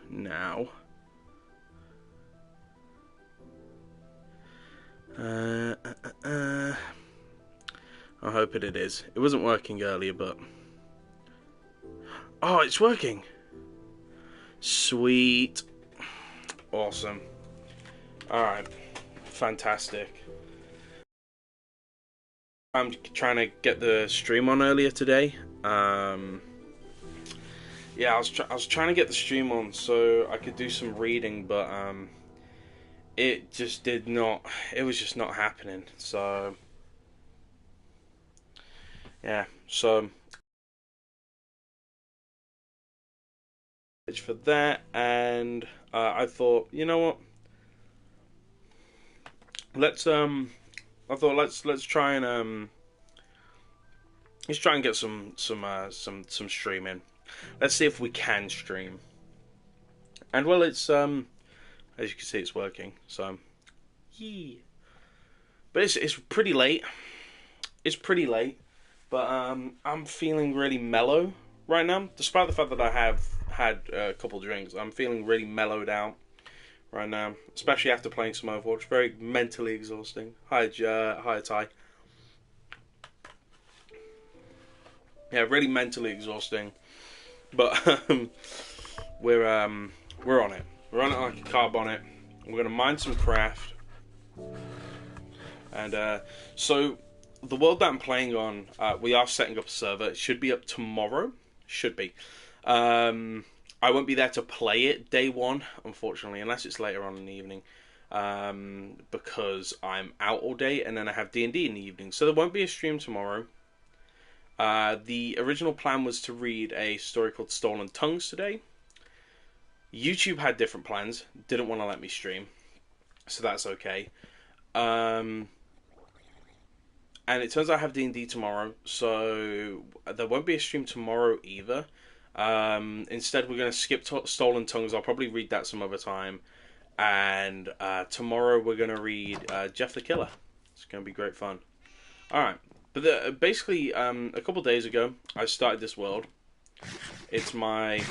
now. I'm hoping it is. It wasn't working earlier, but... Oh, it's working! Sweet. Awesome. Alright. Fantastic. I'm trying to get the stream on earlier today. Yeah, I was trying to get the stream on so I could do some reading, but it just did not. It was just not happening. So yeah, so for that, and I thought, you know what? Let's I thought let's try and get some streaming. Let's see if we can stream. And well, it's as you can see, it's working. So yeah, but it's pretty late. It's pretty late, but I'm feeling really mellow right now. Despite the fact that I have had a couple drinks, I'm feeling really mellowed out right now, especially after playing some Overwatch. Very mentally exhausting. Hi, Ty. Yeah, really mentally exhausting. But we're on it. We're on it like a carb on it. We're gonna mine some craft, and so the world that I'm playing on, we are setting up a server. It should be up tomorrow. Should be. I won't be there to play it day one, unfortunately, unless it's later on in the evening, because I'm out all day, and then I have D&D in the evening. So there won't be a stream tomorrow. The original plan was to read a story called Stolen Tongues today. YouTube had different plans, didn't want to let me stream, so that's okay. And it turns out I have D&D tomorrow, so there won't be a stream tomorrow either. Instead, we're going to skip Stolen Tongues. I'll probably read that some other time. And tomorrow we're going to read Jeff the Killer. It's going to be great fun. Alright. But basically, a couple days ago, I started this world. It's my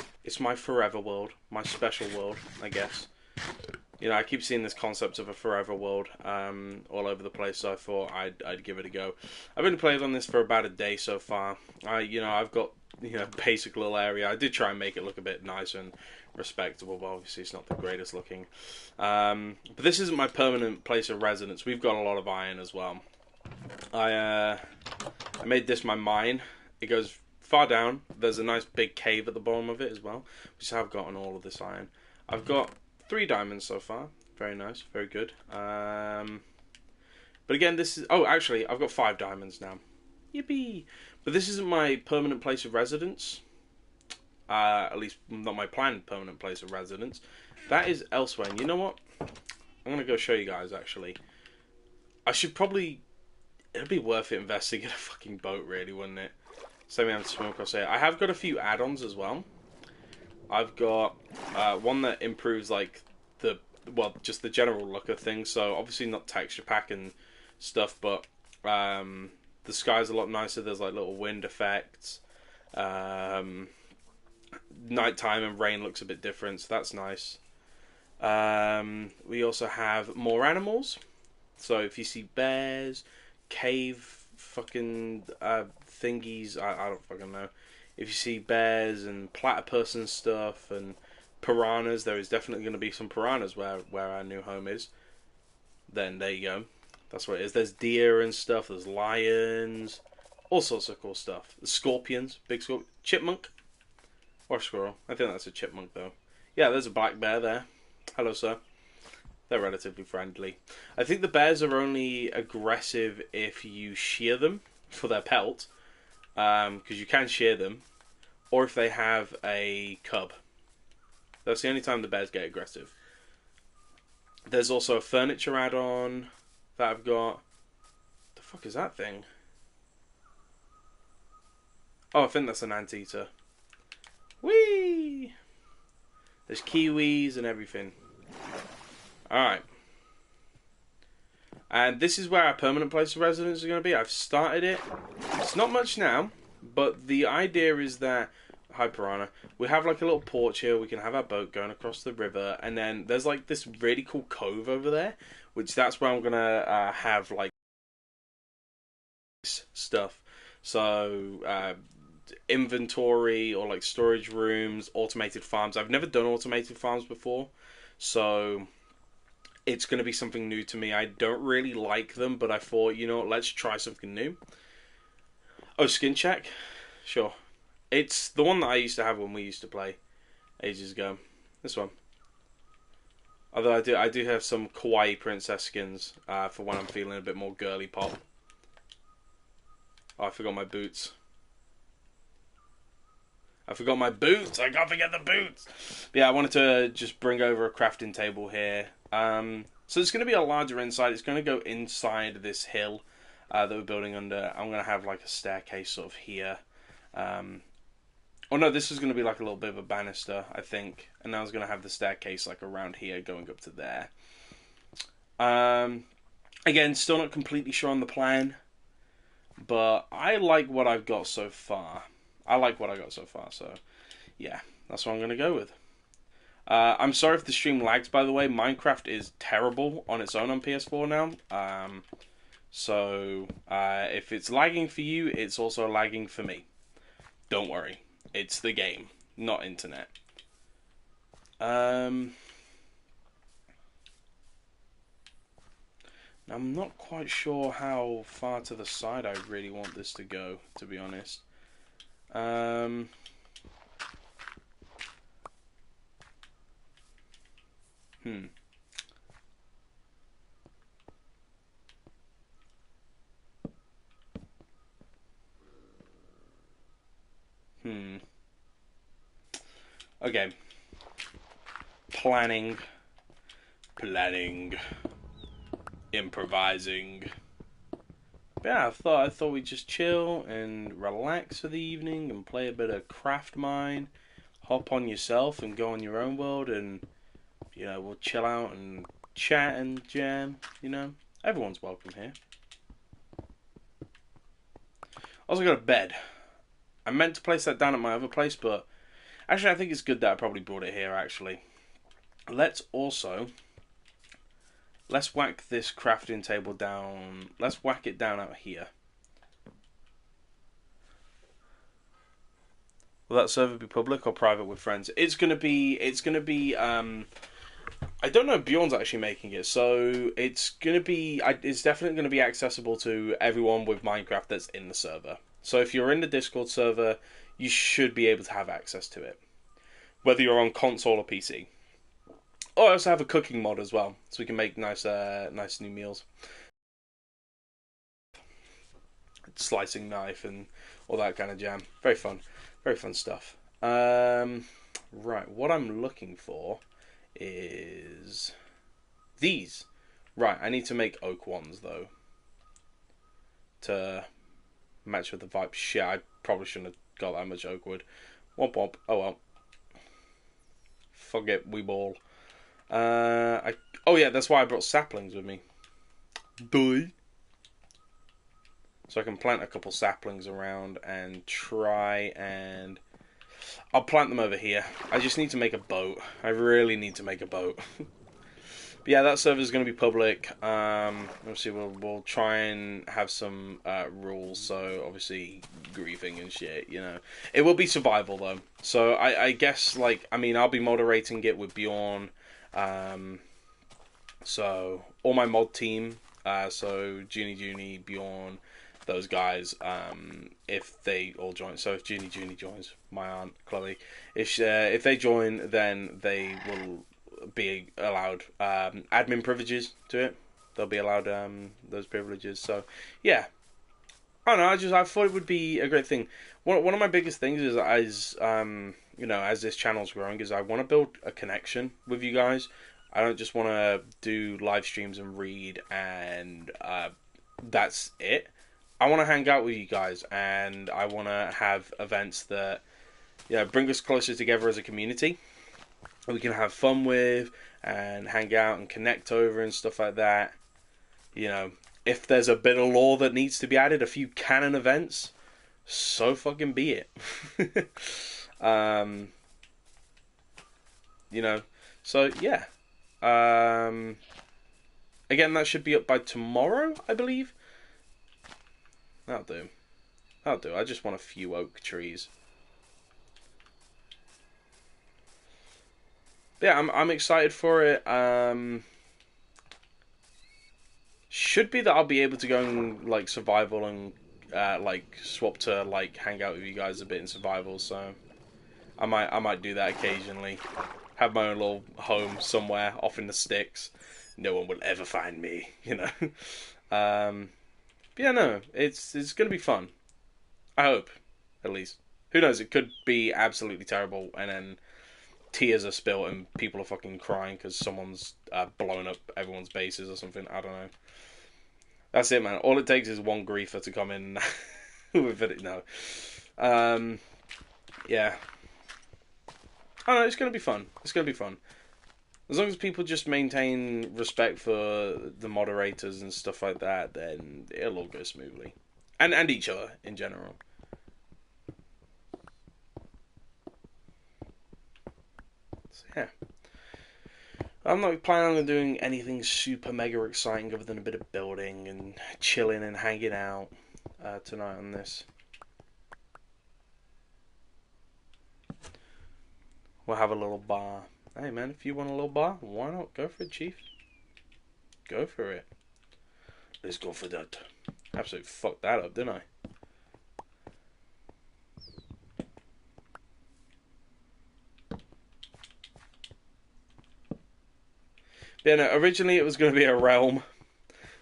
forever world. My special world, I guess. You know, I keep seeing this concept of a forever world all over the place, so I thought I'd give it a go. I've only played on this for about a day so far. I've got basic little area. I did try and make it look a bit nicer and respectable, but obviously it's not the greatest looking. But this isn't my permanent place of residence. We've got a lot of iron as well. I made this my mine. It goes far down. There's a nice big cave at the bottom of it as well, which I've gotten all of this iron. I've got 3 diamonds so far. Very nice, very good. But again, this is... Oh, actually, I've got 5 diamonds now. Yippee! But this isn't my permanent place of residence. At least, not my planned permanent place of residence. That is elsewhere. And you know what? I'm going to go show you guys, actually. I should probably... It'd be worth it investing in a fucking boat, really, wouldn't it? So we have to swim across here. I have got a few add-ons as well. I've got one that improves, like, just the general look of things. So, obviously not texture pack and stuff, but the sky's a lot nicer. There's, like, little wind effects. Nighttime and rain looks a bit different, so that's nice. We also have more animals. So, if you see bears, cave fucking thingies, I don't fucking know. If you see bears and platypus and stuff and piranhas, there is definitely going to be some piranhas where our new home is. Then there you go. That's what it is. There's deer and stuff. There's lions. All sorts of cool stuff. There's scorpions. Big scorpion. Chipmunk. Or squirrel. I think that's a chipmunk though. Yeah, there's a black bear there. Hello, sir. They're relatively friendly. I think the bears are only aggressive if you shear them for their pelt. Because you can shear them. Or if they have a cub. That's the only time the bears get aggressive. There's also a furniture add-on that I've got. The fuck is that thing? Oh, I think that's an anteater. Whee! There's kiwis and everything. Alright. And this is where our permanent place of residence is going to be. I've started it. It's not much now, but the idea is that Hi, Piranha. We have like a little porch here. We can have our boat going across the river, and then there's like this really cool cove over there, which that's where I'm gonna have like stuff. So inventory or like storage rooms, automated farms. I've never done automated farms before, so it's going to be something new to me. I don't really like them, but I thought, you know what, let's try something new. Oh, Skin Check? Sure. It's the one that I used to have when we used to play ages ago. This one. Although I do have some kawaii princess skins for when I'm feeling a bit more girly pop. Oh, I forgot my boots. I forgot my boots. I can't forget the boots. But yeah, I wanted to just bring over a crafting table here. So it's going to be a larger inside. It's going to go inside this hill that we're building under. I'm going to have like a staircase sort of here. Oh no, this is going to be like a little bit of a banister, I think. And I was going to have the staircase like around here going up to there. Again, still not completely sure on the plan. But I like what I've got so far. So yeah, that's what I'm going to go with. I'm sorry if the stream lags, by the way. Minecraft is terrible on its own on PS4 now. So if it's lagging for you, it's also lagging for me. Don't worry. It's the game, not internet. I'm not quite sure how far to the side I really want this to go, to be honest. Okay. Planning. Improvising. Yeah, I thought we'd just chill and relax for the evening and play a bit of Craft Mine. Hop on yourself and go on your own world, and we'll chill out and chat and jam. Everyone's welcome here. Also got a bed. I meant to place that down at my other place, but actually I think it's good that I probably brought it here. Actually, let's whack this crafting table down. Let's whack it down out here. Will that server be public or private with friends? It's gonna be. I don't know. Bjorn's actually making it, so it's gonna be. It's definitely gonna be accessible to everyone with Minecraft that's in the server. So if you're in the Discord server, you should be able to have access to it, whether you're on console or PC. Oh, I also have a cooking mod as well, so we can make nice new meals. Slicing knife and all that kind of jam. Very fun stuff. Right, what I'm looking for is these. Right, I need to make oak ones though to match with the vibe. Shit, I probably shouldn't have got that much oak wood. Womp womp. Oh well. Fuck it, we ball. Oh yeah, that's why I brought saplings with me. Boy. So I can plant a couple saplings around and try and... I'll plant them over here. I just need to make a boat. I really need to make a boat. But yeah, that server is going to be public. Obviously, we'll try and have some rules. So obviously, griefing and shit. It will be survival though. So I guess I'll be moderating it with Bjorn. So all my mod team. So Junie, Bjorn, those guys, if they all join. So if Junie joins, my aunt Chloe, if they join, then they will be allowed admin privileges to it. They'll be allowed those privileges. So yeah, I don't know. I thought it would be a great thing. One of my biggest things is as this channel's growing, is I want to build a connection with you guys. I don't just want to do live streams and read and that's it. I want to hang out with you guys, and I want to have events that bring us closer together as a community. We can have fun with and hang out and connect over and stuff like that. If there's a bit of lore that needs to be added, a few canon events, so fucking be it. Um, you know, so yeah. Um, Again, that should be up by tomorrow, I believe. That'll do. That'll do. I just want a few oak trees. But yeah, I'm excited for it. Should be that I'll be able to go and like survival and like swap to like hang out with you guys a bit in survival. So I might do that occasionally. Have my own little home somewhere off in the sticks. No one will ever find me, you know. But yeah, no, it's gonna be fun. I hope, at least. Who knows? It could be absolutely terrible, and then tears are spilled and people are fucking crying because someone's blown up everyone's bases or something. I don't know. That's it, man. All it takes is one griefer to come in with it. No. Um, yeah. I don't know. It's gonna be fun. It's gonna be fun. As long as people just maintain respect for the moderators and stuff like that, then it'll all go smoothly, and each other in general. So, yeah. I'm not planning on doing anything super mega exciting other than a bit of building and chilling and hanging out tonight on this. We'll have a little bar. Hey man, if you want a little bar, why not? Go for it, Chief. Go for it. Let's go for that. Absolutely fucked that up, didn't I? Yeah, no, originally it was going to be a realm,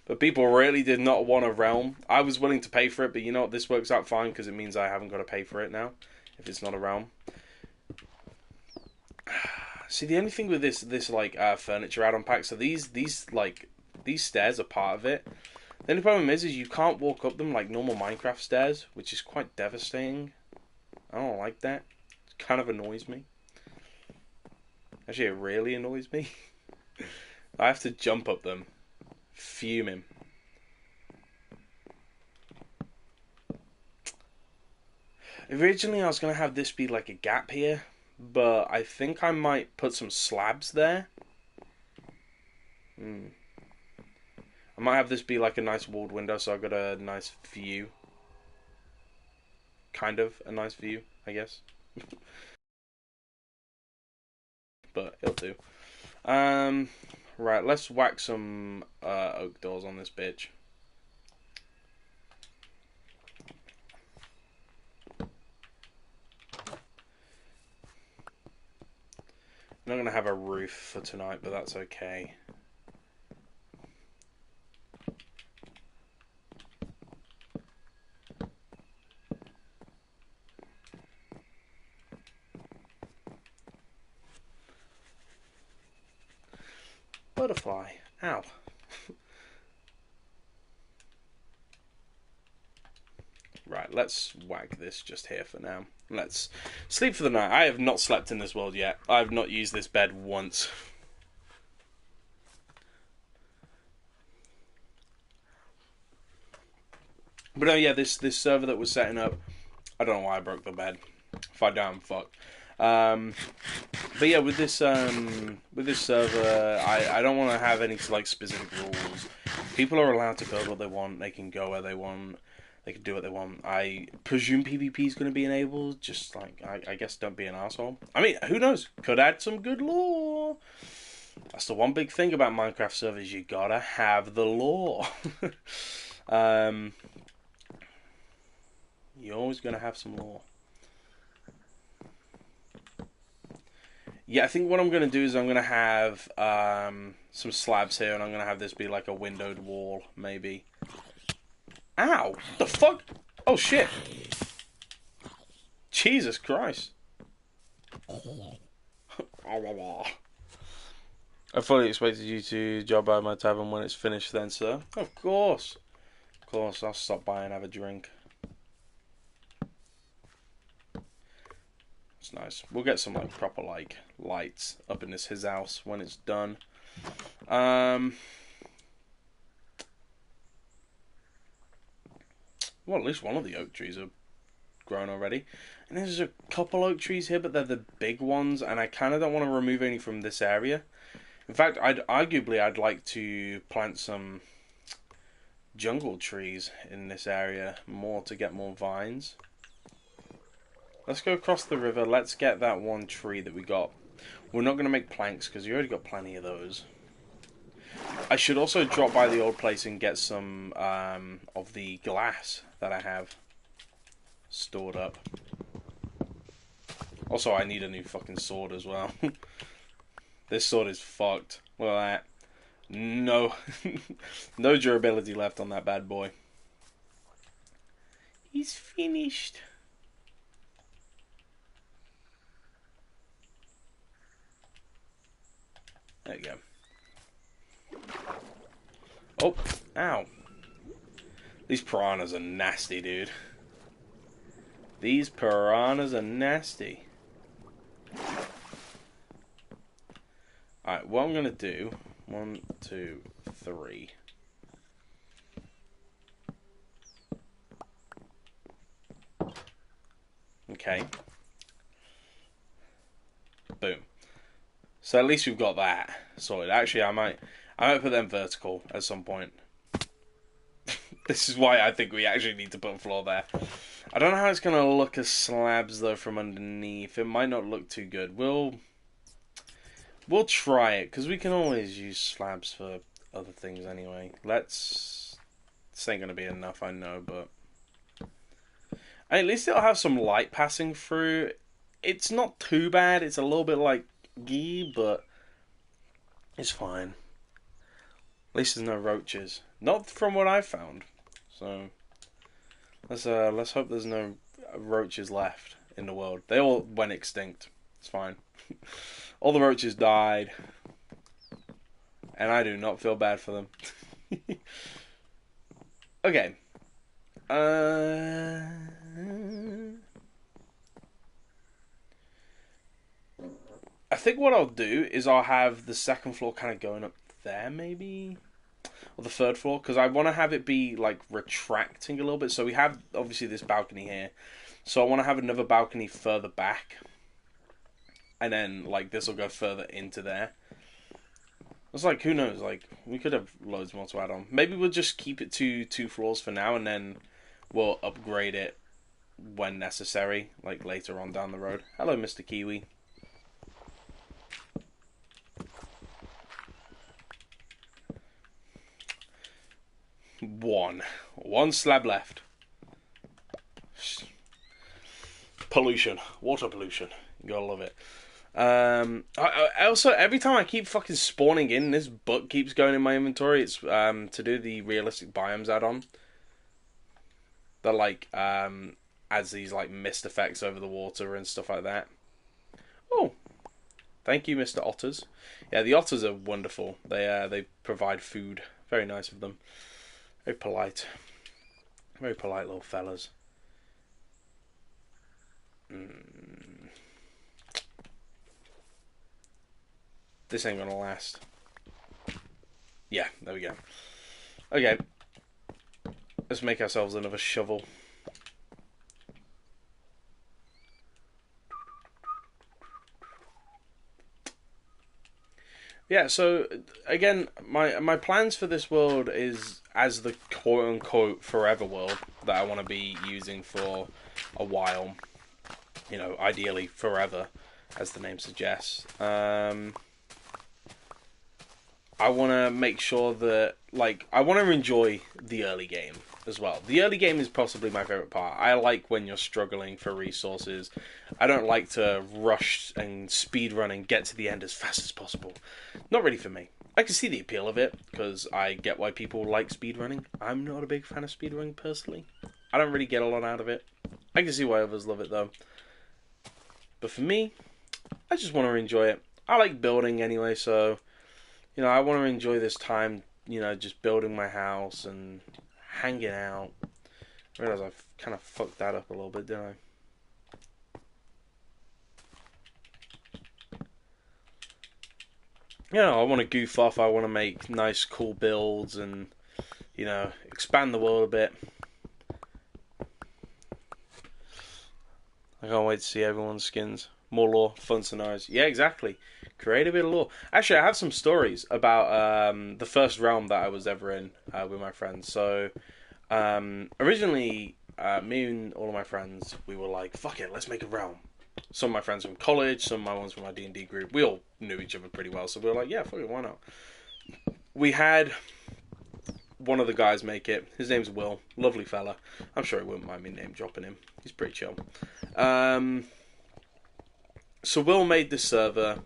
but people really did not want a realm. I was willing to pay for it, but you know what? This works out fine because it means I haven't got to pay for it now if it's not a realm. See, the only thing with this like furniture add-on pack, so these stairs are part of it. The only problem is you can't walk up them like normal Minecraft stairs, which is quite devastating. I don't like that. It kind of annoys me. Actually, it really annoys me. I have to jump up them. Fuming. Originally, I was going to have this be like a gap here, but I think I might put some slabs there. I might have this be like a nice walled window, so I've got a nice view. Kind of a nice view, I guess. But it'll do. Right, let's whack some oak doors on this bitch. I'm not going to have a roof for tonight, but that's okay. Butterfly. Ow. Right, let's whack this just here for now. Let's sleep for the night. I have not slept in this world yet. I have not used this bed once. But no, yeah, this server that was setting up, I don't know why I broke the bed. If I don't, fuck. But yeah, with this server, I don't want to have any like specific rules. People are allowed to build what they want. They can go where they want. They can do what they want. I presume PvP is going to be enabled. Just like I guess, don't be an asshole. I mean, who knows? Could add some good lore. That's the one big thing about Minecraft servers. You gotta have the lore. You're always gonna have some lore. Yeah, I think what I'm gonna do is I'm gonna have some slabs here, and I'm gonna have this be like a windowed wall, maybe. Ow! The fuck? Oh shit! Jesus Christ! I fully expected you to job out my tavern when it's finished, then, sir. Of course, of course. I'll stop by and have a drink. It's nice. We'll get some like proper like lights up in his house when it's done. Well, at least one of the oak trees are grown already. And there's a couple oak trees here, but they're the big ones, and I kind of don't want to remove any from this area. In fact, I'd like to plant some jungle trees in this area more to get more vines. Let's go across the river. Let's get that one tree that we got. We're not going to make planks because you already got plenty of those. I should also drop by the old place and get some of the glass that I have stored up. Also, I need a new fucking sword as well. This sword is fucked. Look at that. No, no durability left on that bad boy. He's finished. There you go. Oh, ow. These piranhas are nasty, dude. These piranhas are nasty. Alright, what I'm going to do... 1, 2, 3. Okay. Boom. So at least we've got that sorted. Actually, I might put them vertical at some point. This is why I think we actually need to put a floor there. I don't know how it's going to look as slabs, though, from underneath. It might not look too good. We'll try it, because we can always use slabs for other things anyway. This ain't going to be enough, I know, but... at least it'll have some light passing through. It's not too bad. It's a little bit like gee, but it's fine. At least there's no roaches. Not from what I've found. So let's hope there's no roaches left in the world. They all went extinct. It's fine. All the roaches died, and I do not feel bad for them. Okay. I think what I'll do is I'll have the second floor kind of going up there, maybe? Or the third floor, because I want to have it be, like, retracting a little bit. So we have, obviously, this balcony here. So I want to have another balcony further back. And then, like, this will go further into there. It's like, who knows? Like, we could have loads more to add on. Maybe we'll just keep it to 2 floors for now, and then we'll upgrade it when necessary, like, later on down the road. Hello, Mr. Kiwi. One slab left. Pollution. Water pollution. You gotta love it. I also, every time I keep fucking spawning in, this book keeps going in my inventory. It's to do the realistic biomes add-on. That like adds these like mist effects over the water and stuff like that. Oh, thank you, Mr. Otters. Yeah, the otters are wonderful. They provide food. Very nice of them. Very polite. Very polite little fellas. This ain't gonna last. Yeah, there we go. Okay. Let's make ourselves another shovel. Yeah, so again, my plans for this world is as the quote-unquote forever world that I want to be using for a while. You know, ideally forever, as the name suggests. I want to make sure that, like, I want to enjoy the early game as well. The early game is possibly my favourite part. I like when you're struggling for resources. I don't like to rush and speedrun and get to the end as fast as possible. Not really for me. I can see the appeal of it, because I get why people like speedrunning. I'm not a big fan of speedrunning, personally. I don't really get a lot out of it. I can see why others love it, though. But for me, I just want to enjoy it. I like building anyway, so... you know, I want to enjoy this time, you know, just building my house and hanging out. I realise I've kind of fucked that up a little bit, didn't I? You know, I want to goof off, I want to make nice, cool builds and, you know, expand the world a bit. I can't wait to see everyone's skins. More lore, fun scenarios. Yeah, exactly. Create a bit of lore. Actually, I have some stories about the first realm that I was ever in with my friends. So, originally, me and all of my friends, we were like, fuck it, let's make a realm. Some of my friends from college, some of my ones from my D&D group. We all knew each other pretty well, so we were like, yeah, fuck it, why not? We had one of the guys make it. His name's Will. Lovely fella. I'm sure he wouldn't mind me name dropping him. He's pretty chill. So Will made this server,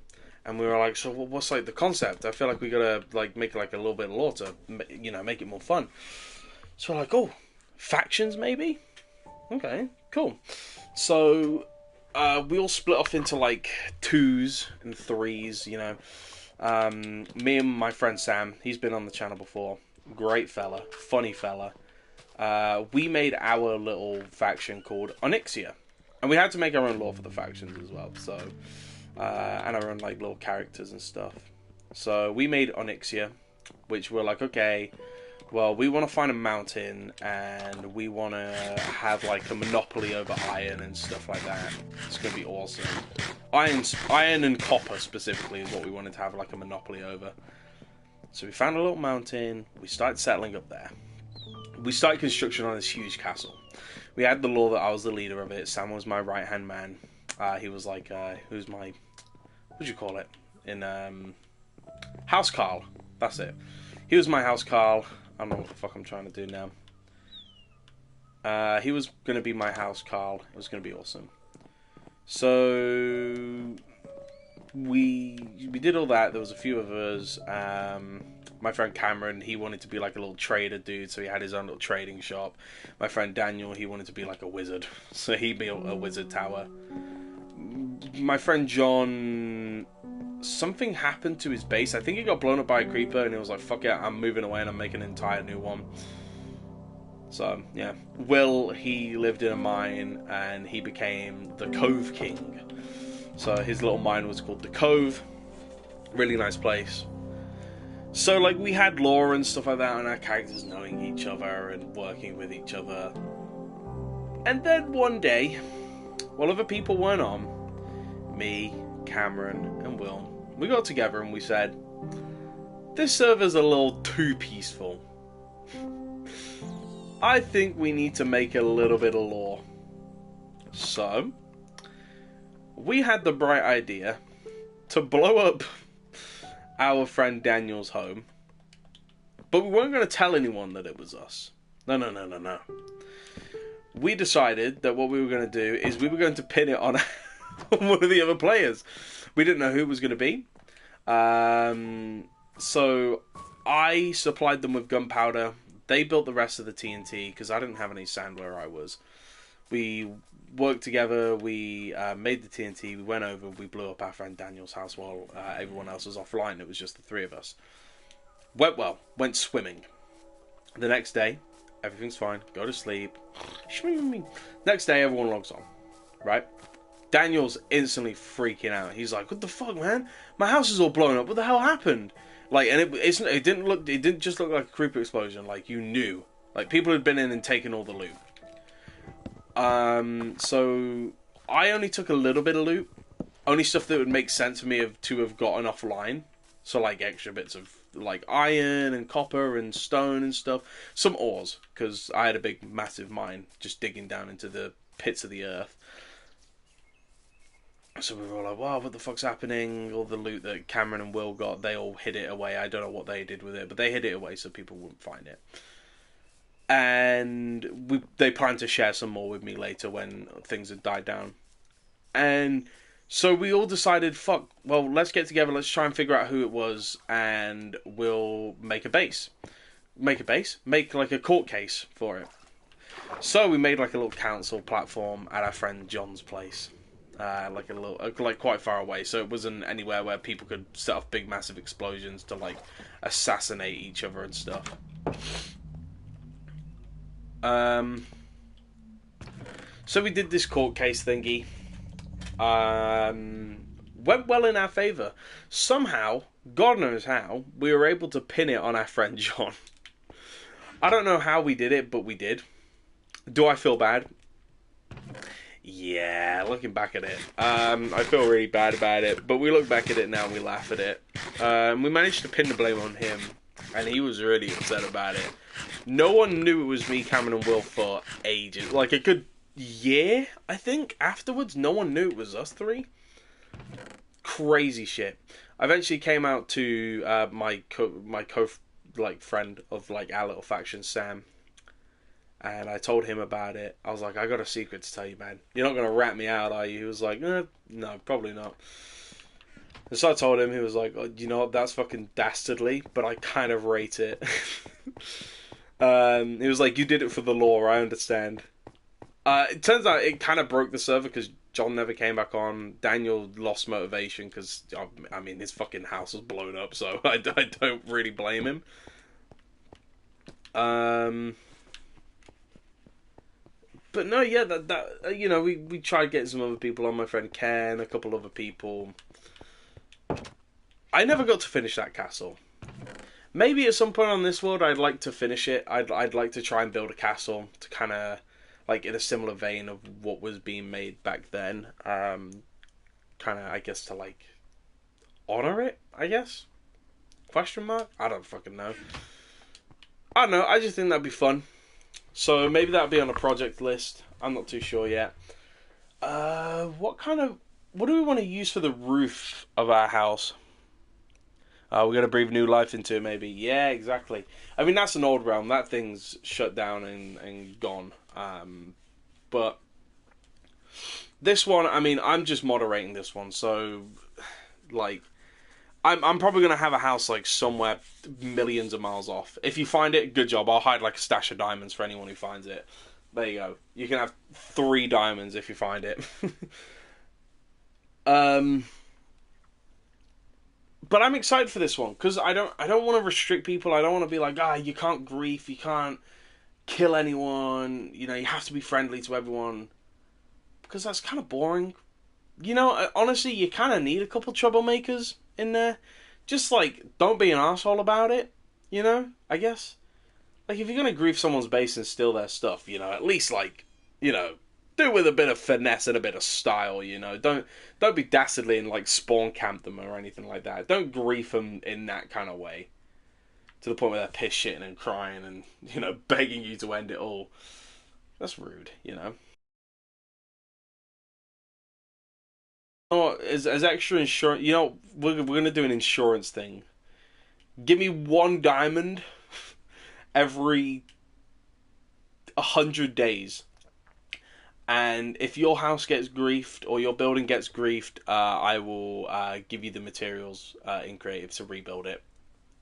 and we were like, so what's like the concept? I feel like we gotta like make like a little bit of lore to, make it more fun. So we're like, oh, factions maybe? Okay, cool. So we all split off into like 2s and 3s, me and my friend Sam, he's been on the channel before. Great fella, funny fella. We made our little faction called Onyxia. And we had to make our own lore for the factions as well, so and our own like little characters and stuff. So we made Onyxia, which we're like, okay, well, we want to find a mountain and we want to have like a monopoly over iron and stuff like that. It's gonna be awesome. Iron and copper specifically is what we wanted to have like a monopoly over. So we found a little mountain. We started settling up there. We started construction on this huge castle. We had the lore that I was the leader of it. Sam was my right-hand man. He was like, who's my, what'd you call it? In, House Carl. That's it. He was my House Carl. I don't know what the fuck I'm trying to do now. He was going to be my House Carl. It was going to be awesome. So, we did all that. There was a few of us. My friend Cameron, he wanted to be like a little trader dude, so he had his own little trading shop. My friend Daniel, he wanted to be like a wizard, so he built a wizard tower. My friend John, something happened to his base. I think he got blown up by a creeper, and he was like, fuck it, I'm moving away and I'm making an entire new one. So, yeah. Will, he lived in a mine, and he became the Cove King. So his little mine was called the Cove. Really nice place. So, like, we had lore and stuff like that, and our characters knowing each other and working with each other. And then one day, while other people weren't on, me, Cameron, and Will, we got together and we said, this server's a little too peaceful. I think we need to make a little bit of lore. So, we had the bright idea to blow up our friend Daniel's home, but we weren't going to tell anyone that it was us. No. We decided that what we were going to do is we were going to pin it on one of the other players. We didn't know who it was going to be. So I supplied them with gunpowder. They built the rest of the TNT because I didn't have any sand where I was. We worked together, we made the TNT, we went over, we blew up our friend Daniel's house while everyone else was offline. It was just the three of us. Went swimming. The next day, everything's fine, go to sleep. Next day, everyone logs on, right? Daniel's instantly freaking out. He's like, what the fuck, man? My house is all blown up, what the hell happened? Like, and it didn't just look like a creeper explosion, like, you knew. Like, people had been in and taken all the loot. So I only took a little bit of loot, only stuff that would make sense for me to have gotten offline. So like extra bits of like iron and copper and stone and stuff, some ores because I had a big massive mine just digging down into the pits of the earth. So we were all like, wow, what the fuck's happening? All the loot that Cameron and Will got, they all hid it away. I don't know what they did with it, but they hid it away so people wouldn't find it. And they plan to share some more with me later when things had died down. And so we all decided, fuck, well, let's get together, let's try and figure out who it was, and we'll make a base. Make like a court case for it. So we made like a little council platform at our friend John's place. Like quite far away, so it wasn't anywhere where people could set off big massive explosions to like assassinate each other and stuff. So we did this court case thingy. Went well in our favour. Somehow, God knows how, we were able to pin it on our friend John. I don't know how we did it, but we did. Do I feel bad? Yeah, looking back at it, I feel really bad about it. But we look back at it now and we laugh at it. We managed to pin the blame on him, and he was really upset about it. No one knew it was me, Cameron, and Will for ages. Like a good year, I think. Afterwards, no one knew it was us three. Crazy shit. I eventually came out to my co like friend of like our little faction, Sam, and I told him about it. I was like, I got a secret to tell you, man. You're not gonna rat me out, are you? He was like, no, probably not. And so I told him. He was like, oh, you know what? That's fucking dastardly, but I kind of rate it. He was like, you did it for the lore. I understand. It turns out it kind of broke the server because John never came back on. Daniel lost motivation because, I mean, his fucking house was blown up, so I don't really blame him. But no, yeah, that you know, we tried getting some other people on. My friend Ken, a couple other people. I never got to finish that castle. Maybe at some point on this world, I'd like to finish it. I'd like to try and build a castle to kind of like in a similar vein of what was being made back then. Kind of, I guess, to like honor it. I guess. Question mark? I don't fucking know. I don't know. I just think that'd be fun. So maybe that'll be on a project list. I'm not too sure yet. What do we want to use for the roof of our house? We're gonna breathe new life into it, maybe. Yeah, exactly. I mean, that's an old realm. That thing's shut down and gone. But this one, I mean, I'm just moderating this one, so like, I'm probably gonna have a house like somewhere millions of miles off. If you find it, good job. I'll hide like a stash of diamonds for anyone who finds it. There you go. You can have 3 diamonds if you find it. um, but I'm excited for this one because I don't want to restrict people. I don't want to be like, you can't grief, you can't kill anyone. You know, you have to be friendly to everyone because that's kind of boring. You know, honestly, you kind of need a couple troublemakers in there. Just like, don't be an asshole about it. You know, I guess. Like, if you're gonna grief someone's base and steal their stuff, you know, at least like, you know, do it with a bit of finesse and a bit of style. You know, don't be dastardly and like spawn camp them or anything like that. Don't grief them in that kind of way to the point where they're piss shitting and crying and begging you to end it all. That's rude. You know. Oh, as extra insurance, we're gonna do an insurance thing. Give me 1 diamond every 100 days, and if your house gets griefed or your building gets griefed, I will give you the materials in creative to rebuild it.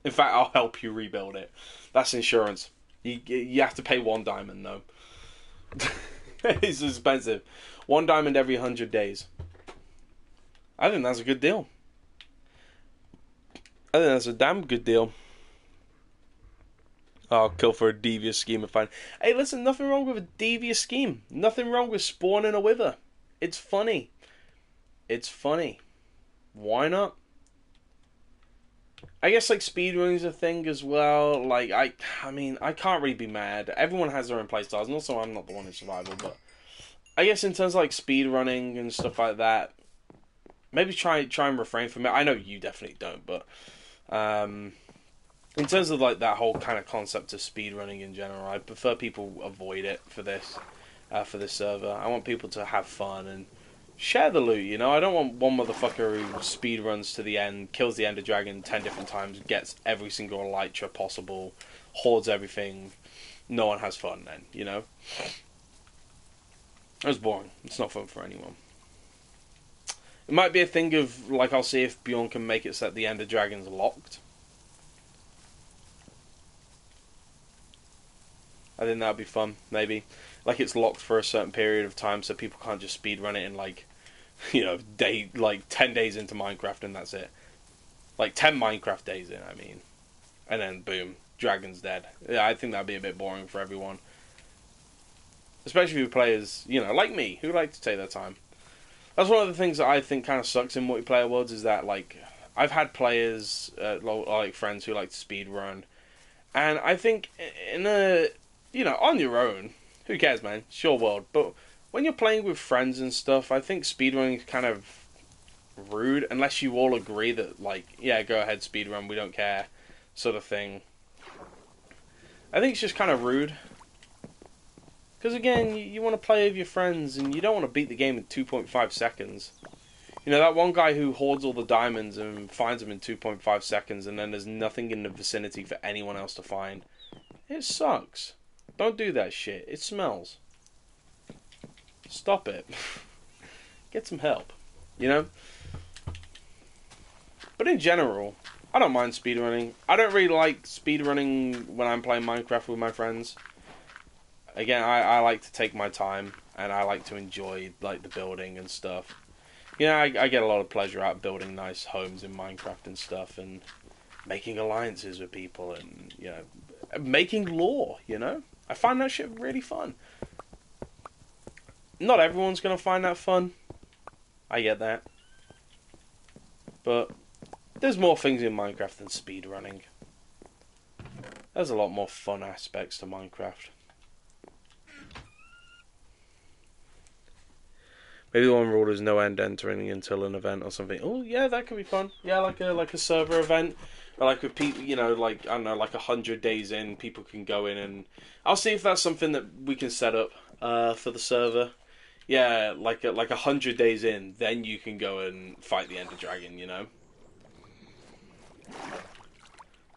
In fact, I'll help you rebuild it. That's insurance. You have to pay 1 diamond though. It's expensive. 1 diamond every 100 days. I think that's a good deal. I think that's a damn good deal. I'll kill for a devious scheme and find. Hey, listen, nothing wrong with a devious scheme. Nothing wrong with spawning a wither. It's funny. It's funny. Why not? I guess like speedrunning's a thing as well. Like I mean, I can't really be mad. Everyone has their own playstyles, and also I'm not the one in survival. But I guess in terms of like speedrunning and stuff like that, maybe try and refrain from it. I know you definitely don't, but in terms of like that whole kind of concept of speedrunning in general, I prefer people avoid it for this server. I want people to have fun and share the loot. You know, I don't want one motherfucker who speedruns to the end, kills the Ender Dragon 10 different times, gets every single elytra possible, hoards everything. No one has fun then. You know, it's boring. It's not fun for anyone. It might be a thing of, like, I'll see if Bjorn can make it so that the Ender Dragon's locked. I think that'd be fun, maybe. Like, it's locked for a certain period of time so people can't just speedrun it in, like, 10 days into Minecraft and that's it. Like, 10 Minecraft days in, I mean. And then, boom, Dragon's dead. Yeah, I think that'd be a bit boring for everyone. Especially for players, like me, who like to take their time. That's one of the things that I think kind of sucks in multiplayer worlds is that, like, I've had players, like friends who like to speedrun, and I think in on your own, who cares, man? It's your world. But when you're playing with friends and stuff, I think speedrunning is kind of rude unless you all agree that, like, yeah, go ahead, speedrun, we don't care, sort of thing. I think it's just kind of rude. Because again, you want to play with your friends and you don't want to beat the game in 2.5 seconds. You know, that one guy who hoards all the diamonds and finds them in 2.5 seconds and then there's nothing in the vicinity for anyone else to find. It sucks. Don't do that shit. It smells. Stop it. Get some help. You know? But in general, I don't mind speedrunning. I don't really like speedrunning when I'm playing Minecraft with my friends. Again, I like to take my time and I like to enjoy like the building and stuff. You know, I get a lot of pleasure out of building nice homes in Minecraft and stuff and making alliances with people and, you know, making lore, you know? I find that shit really fun. Not everyone's going to find that fun. I get that. But there's more things in Minecraft than speedrunning. There's a lot more fun aspects to Minecraft. Maybe one rule is no end entering until an event or something. Oh yeah, that could be fun. Yeah, like a server event, or like with people, you know, like I don't know, like 100 days in, people can go in and I'll see if that's something that we can set up for the server. Yeah, like 100 days in, then you can go and fight the Ender Dragon. You know,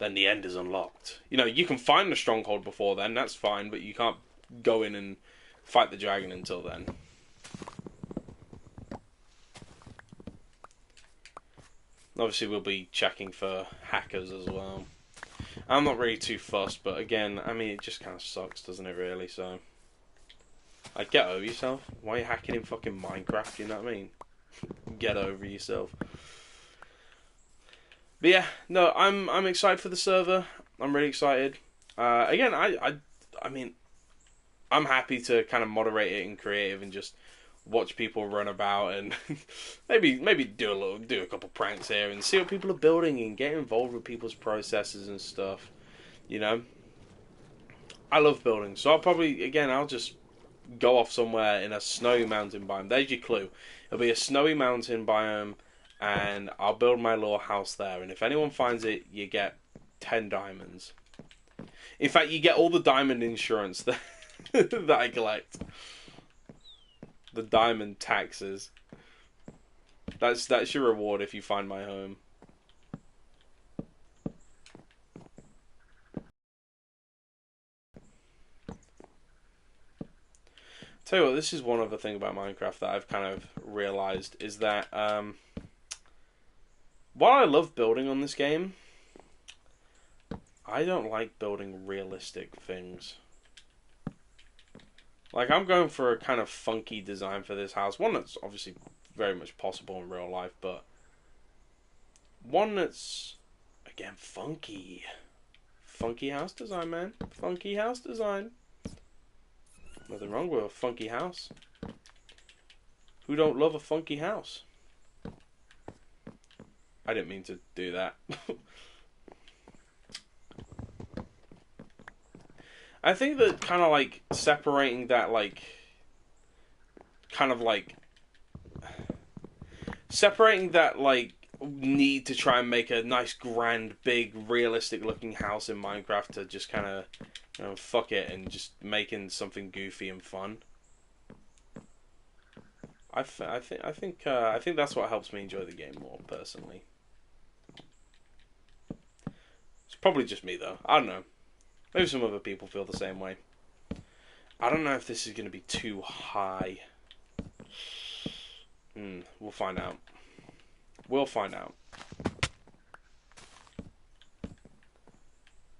then the end is unlocked. You know, you can find the stronghold before then. That's fine, but you can't go in and fight the dragon until then. Obviously, we'll be checking for hackers as well. I'm not really too fussed, but again, I mean, it just kind of sucks, doesn't it, really? So, like, get over yourself. Why are you hacking in fucking Minecraft, you know what I mean? Get over yourself. But yeah, no, I'm excited for the server. I'm really excited. Again, I mean, I'm happy to kind of moderate it in creative and just watch people run about and maybe do a couple pranks here and see what people are building and get involved with people's processes and stuff. You know, I love building, so I'll just go off somewhere in a snowy mountain biome. There's your clue. It'll be a snowy mountain biome, and I'll build my little house there. And if anyone finds it, you get 10 diamonds. In fact, you get all the diamond insurance that that I collect. The diamond taxes. That's your reward if you find my home. Tell you what, this is one other thing about Minecraft that I've kind of realized is that while I love building on this game, I don't like building realistic things. Like, I'm going for a kind of funky design for this house. One that's obviously very much possible in real life, but one that's, again, funky. Funky house design, man. Funky house design. Nothing wrong with a funky house. Who don't love a funky house? I didn't mean to do that. I think that kind of like separating that like kind of like separating that like need to try and make a nice grand big realistic looking house in Minecraft to just kind of, you know, fuck it and just making something goofy and fun. I think that's what helps me enjoy the game more personally. It's probably just me though. I don't know. Maybe some other people feel the same way. I don't know if this is going to be too high. We'll find out. We'll find out.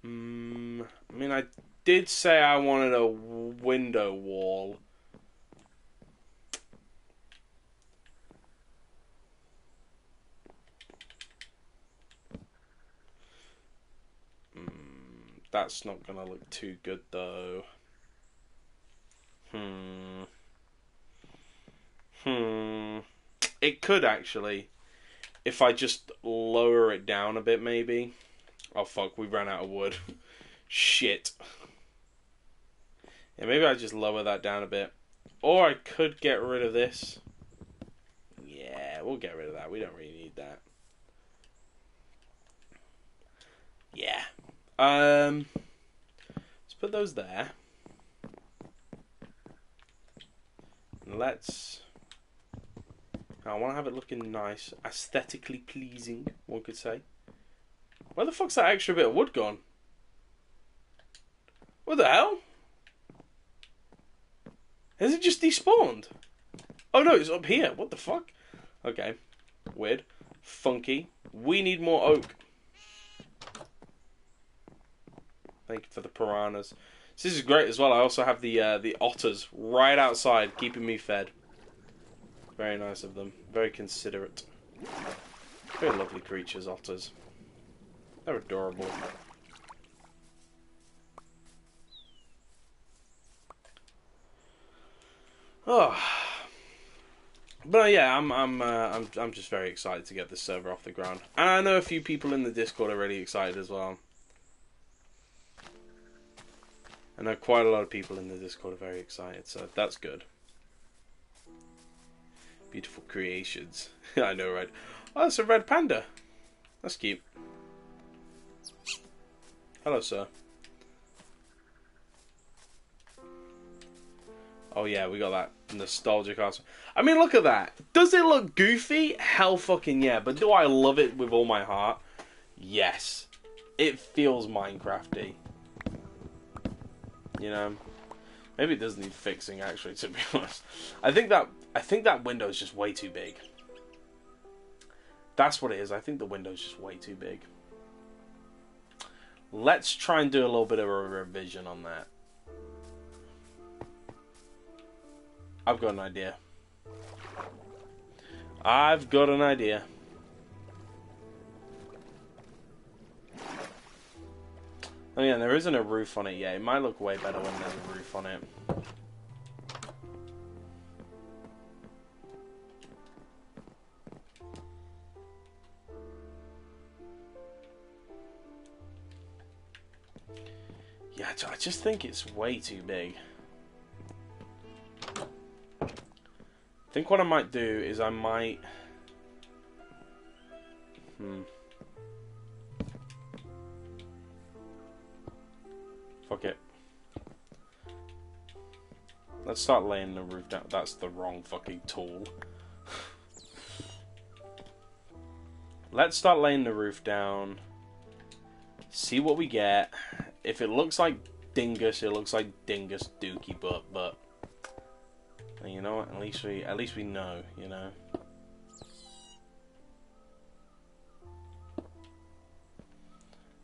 I mean, I did say I wanted a window wall. That's not going to look too good, though. It could, actually. If I just lower it down a bit, maybe. Oh, fuck. We ran out of wood. Shit. Yeah, maybe I just lower that down a bit. Or I could get rid of this. Yeah, we'll get rid of that. We don't really need that. Yeah. Let's put those there. Let's... I want to have it looking nice. Aesthetically pleasing, one could say. Where the fuck's that extra bit of wood gone? What the hell? Has it just despawned? Oh no, it's up here. What the fuck? Okay. Weird. Funky. We need more oak. Thank you for the piranhas. This is great as well. I also have the otters right outside keeping me fed. Very nice of them. Very considerate. Very lovely creatures, otters. They're adorable. Oh, but yeah, I'm just very excited to get this server off the ground, and I know a few people in the Discord are really excited as well. I know quite a lot of people in the Discord are very excited, so that's good. Beautiful creations. I know, right? Oh, that's a red panda. That's cute. Hello, sir. Oh yeah, we got that nostalgic castle. I mean, look at that. Does it look goofy? Hell fucking yeah. But do I love it with all my heart? Yes. It feels Minecrafty. You know? Maybe it does need fixing, actually, to be honest. I think that window is just way too big. That's what it is. I think the window's just way too big. Let's try and do a little bit of a revision on that. I've got an idea. I've got an idea. Oh yeah, there isn't a roof on it yet. It might look way better when there's a roof on it. Yeah, I just think it's way too big. I think what I might do is I might... Fuck it. Let's start laying the roof down. That's the wrong fucking tool. Let's start laying the roof down. See what we get. If it looks like Dingus, it looks like Dingus Dookie Butt, but... You know what? At least we know, you know.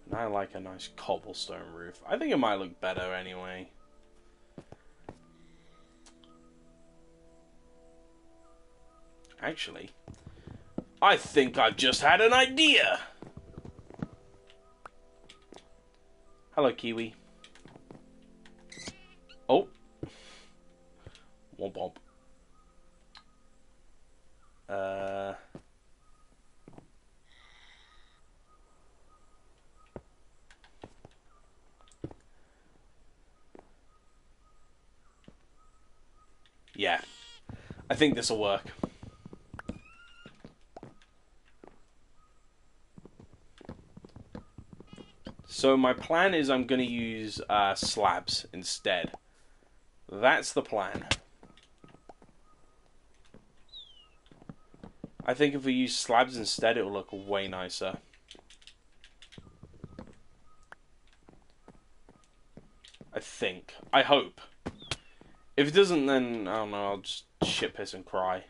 And I like a nice cobblestone roof. I think it might look better anyway. Actually, I think I've just had an idea. Hello, Kiwi. Oh. Womp womp. Yeah. I think this'll work. So my plan is I'm going to use slabs instead. That's the plan. I think if we use slabs instead, it will look way nicer. I think. I hope. If it doesn't, then, I don't know, I'll just shit, piss, and cry.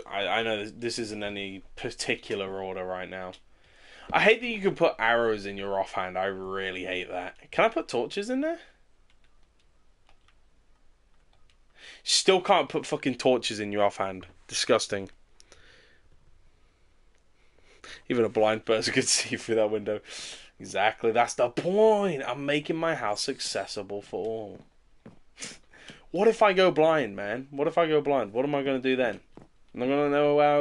I know this isn't any particular order right now. I hate that you can put arrows in your offhand. I really hate that. Can I put torches in there? Still can't put fucking torches in your offhand. Disgusting. Even a blind person could see through that window. Exactly, that's the point. I'm making my house accessible for all. What if I go blind, man? What if I go blind? What am I going to do then? I'm not going to know where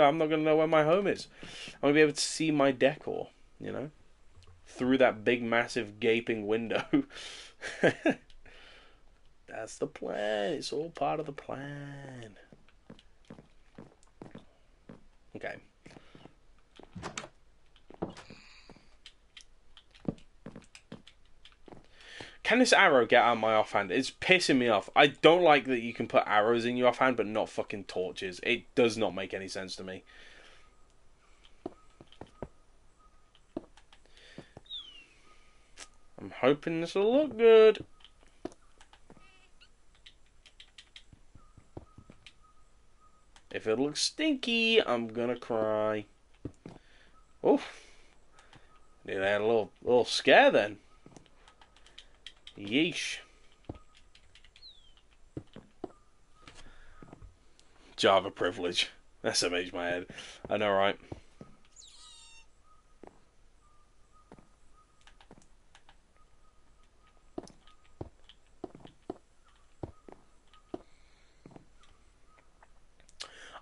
I'm not going to know where my home is. I'm going to be able to see my decor. You know, through that big, massive, gaping window. That's the plan. It's all part of the plan. Okay. Can this arrow get out of my offhand? It's pissing me off. I don't like that you can put arrows in your offhand, but not fucking torches. It does not make any sense to me. I'm hoping this will look good. If it looks stinky, I'm gonna cry. Oh, nearly had a little scare then. Yeesh. Java privilege. That's amazed my head. I know, right?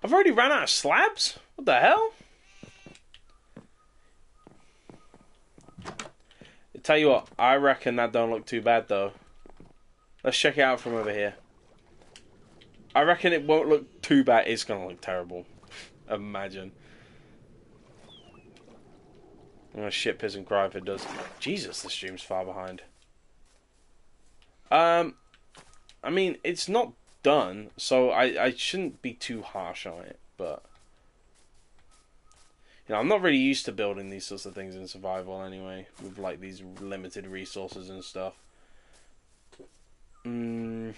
I've already ran out of slabs? What the hell? I tell you what, I reckon that don't look too bad though. Let's check it out from over here. I reckon it won't look too bad. It's gonna look terrible. Imagine. I'm gonna shit, piss, and cry if it does. Jesus, the stream's far behind. I mean, it's not done, so I shouldn't be too harsh on it, but you know, I'm not really used to building these sorts of things in survival anyway, with like these limited resources and stuff. I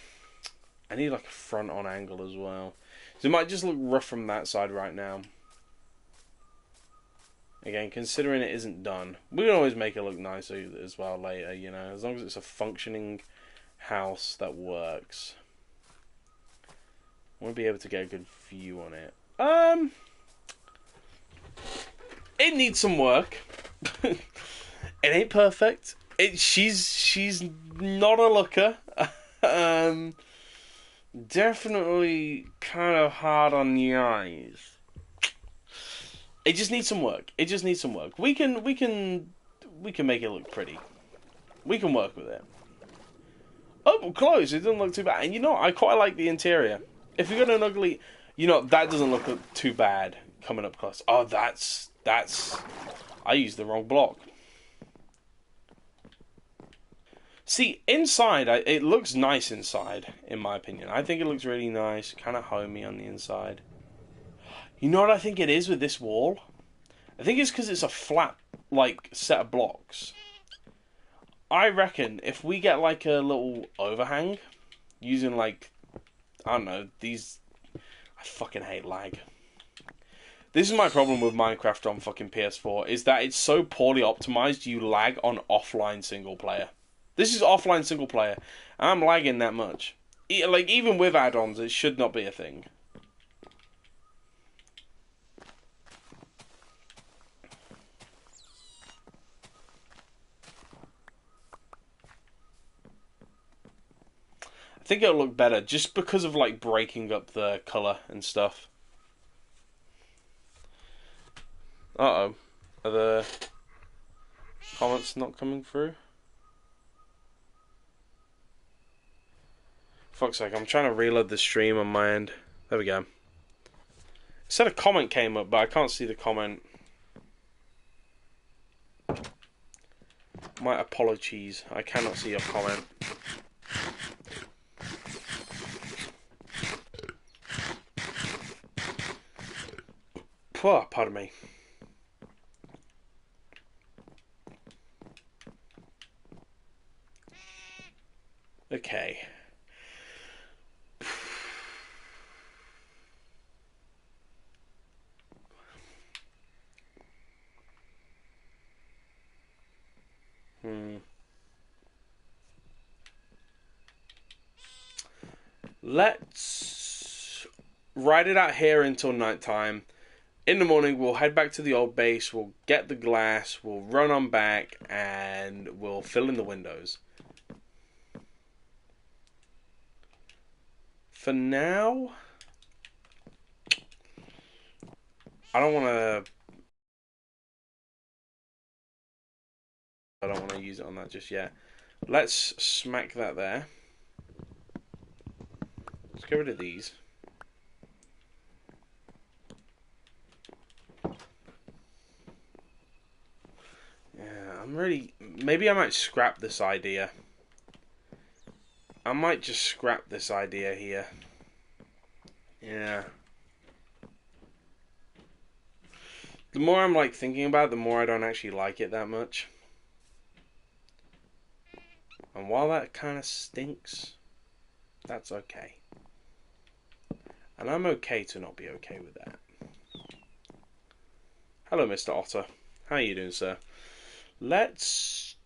need like a front on angle as well. So it might just look rough from that side right now. Again, considering it isn't done, we can always make it look nicer as well later, you know, as long as it's a functioning house that works. I want to be able to get a good view on it. It needs some work. It ain't perfect. She's not a looker. Definitely kind of hard on the eyes. It just needs some work. It just needs some work. We can make it look pretty. We can work with it. Oh, close. It doesn't look too bad. And you know, I quite like the interior. If you got an ugly, you know, that doesn't look too bad coming up close. Oh, that's. I used the wrong block. See, inside, it looks nice inside, in my opinion. I think it looks really nice, kind of homey on the inside. You know what I think it is with this wall? I think it's because it's a flat, like, set of blocks. I reckon if we get, like, a little overhang, using, like, I don't know, these... I fucking hate lag. This is my problem with Minecraft on fucking PS4, is that it's so poorly optimized you lag on offline single player. This is offline single player, and I'm lagging that much. Like, even with add-ons, it should not be a thing. I think it'll look better, just because of, like, breaking up the colour and stuff. Uh-oh. Are the comments not coming through? Fuck's sake, I'm trying to reload the stream on my end. There we go. It said a comment came up, but I can't see the comment. My apologies. I cannot see your comment. Oh, pardon me. Okay. Let's ride it out here until nighttime. In the morning, we'll head back to the old base. We'll get the glass. We'll run on back, and we'll fill in the windows. For now, I don't want to I don't want to use it on that just yet. Let's smack that there. Let's get rid of these. Yeah, I'm really... Maybe I might scrap this idea. I might just scrap this idea here. Yeah. The more I'm like thinking about it, the more I don't actually like it that much. And while that kind of stinks, that's okay. And I'm okay to not be okay with that. Hello, Mr. Otter. How are you doing, sir? Let's...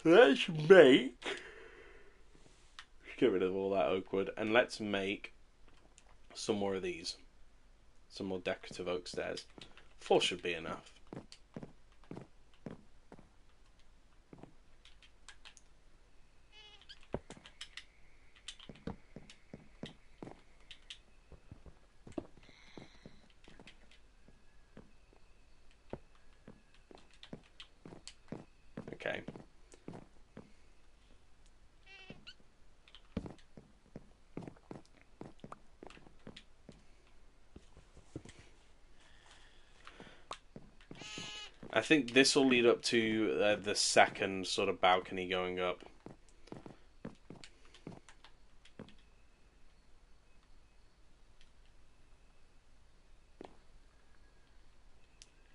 Let's make... Get rid of all that oak wood. And let's make some more of these. Some more decorative oak stairs. 4 should be enough. Okay. I think this will lead up to the second sort of balcony going up.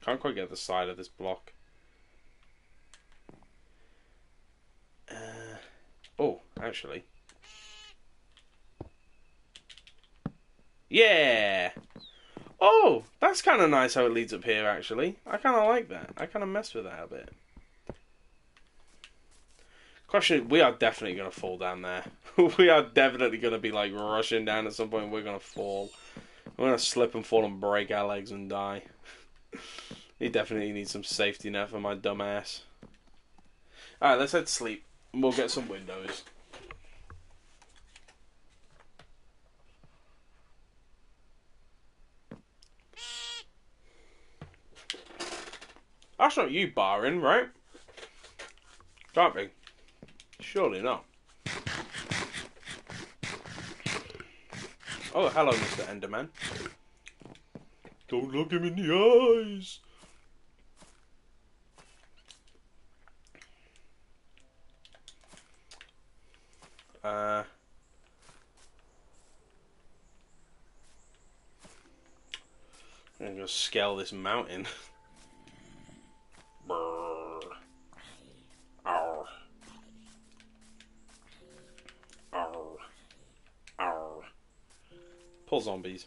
Can't quite get the side of this block. Oh, actually. Yeah! Oh, that's kind of nice how it leads up here, actually. I kind of like that. I kind of mess with that a bit. Question, we are definitely going to fall down there. We are definitely going to be, like, rushing down at some point. We're going to fall. We're going to slip and fall and break our legs and die. He definitely needs some safety net for my dumb ass. Alright, let's head to sleep. We'll get some windows. That's not you barring, right? Can't be. Surely not. Oh, hello, Mr. Enderman. Don't look him in the eyes. I'm gonna scale this mountain. Brrr. Arr. Arr. Arr. Pull zombies.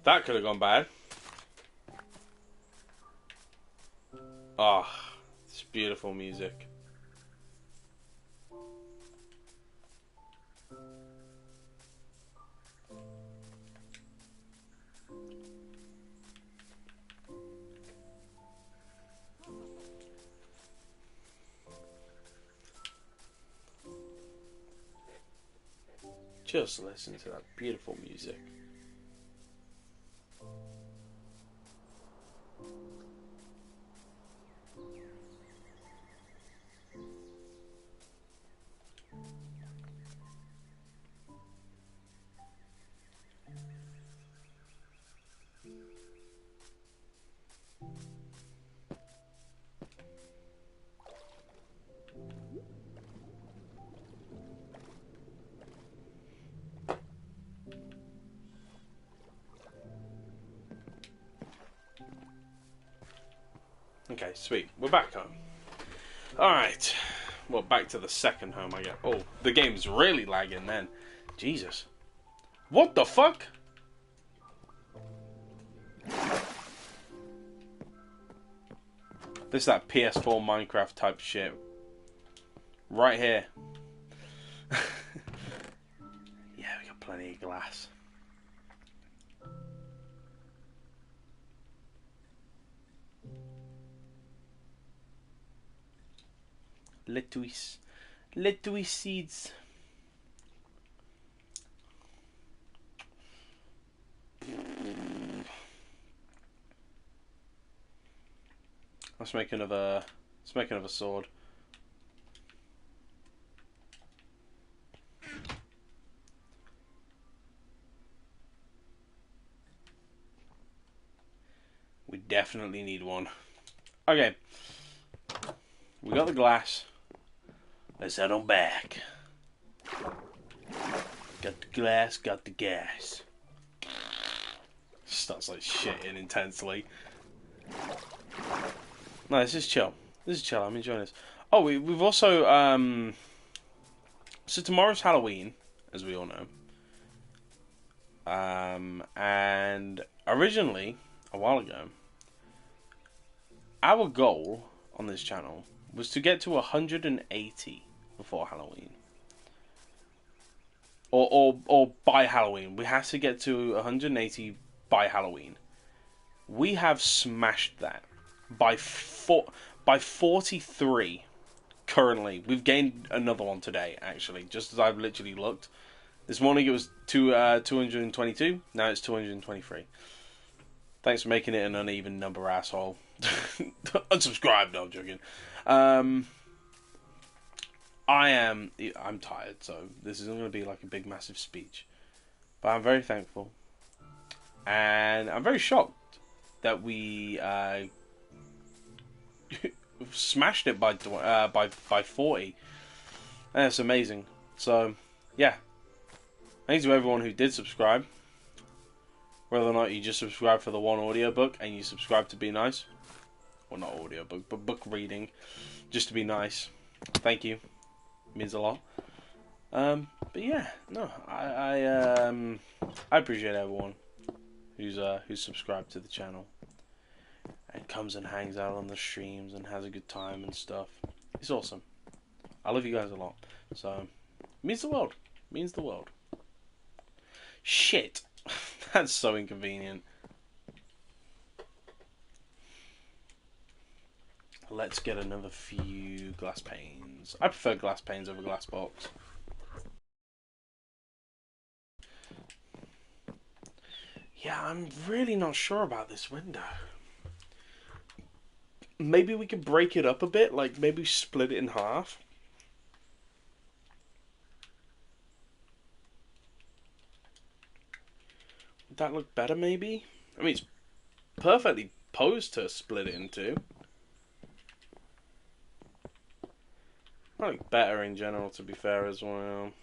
That could have gone bad. Ah, oh, it's beautiful music. Just listen to that beautiful music. Okay, sweet. We're back home. Alright. Well, back to the second home, I guess. Oh, the game's really lagging then. Jesus. What the fuck? This is that PS4 Minecraft type shit. Right here. Yeah, we got plenty of glass. Lettuce seeds. Let's make another. Let's make another sword. We definitely need one. Okay. We got the glass. Let's head on back. Got the glass, got the gas. Starts like shitting intensely. No, this is chill. This is chill. I'm enjoying this. Oh, we've also so tomorrow's Halloween, as we all know. And originally, a while ago, our goal on this channel was to get to 180 before Halloween. Or by Halloween. We have to get to 180 by Halloween. We have smashed that by 43 currently. We've gained another one today, actually, just as I've literally looked. This morning it was 222, now it's 223. Thanks for making it an uneven number, asshole. Unsubscribe, no, I'm joking. I'm tired, so this isn't going to be like a big, massive speech. But I'm very thankful. And I'm very shocked that we smashed it by 40. That's amazing. So, yeah. Thanks to everyone who did subscribe. Whether or not you just subscribe for the one audiobook and you subscribe to be nice. Well, not audiobook, but book reading. Just to be nice. Thank you. Means a lot. But yeah, no, I appreciate everyone who's subscribed to the channel and comes and hangs out on the streams and has a good time and stuff. It's awesome. I love you guys a lot. So means the world. Means the world. Shit, that's so inconvenient. Let's get another few glass panes. I prefer glass panes over glass box. Yeah, I'm really not sure about this window. Maybe we could break it up a bit, like maybe split it in half. Would that look better, maybe? I mean, it's perfectly posed to split it in two. I like better in general, to be fair, as well.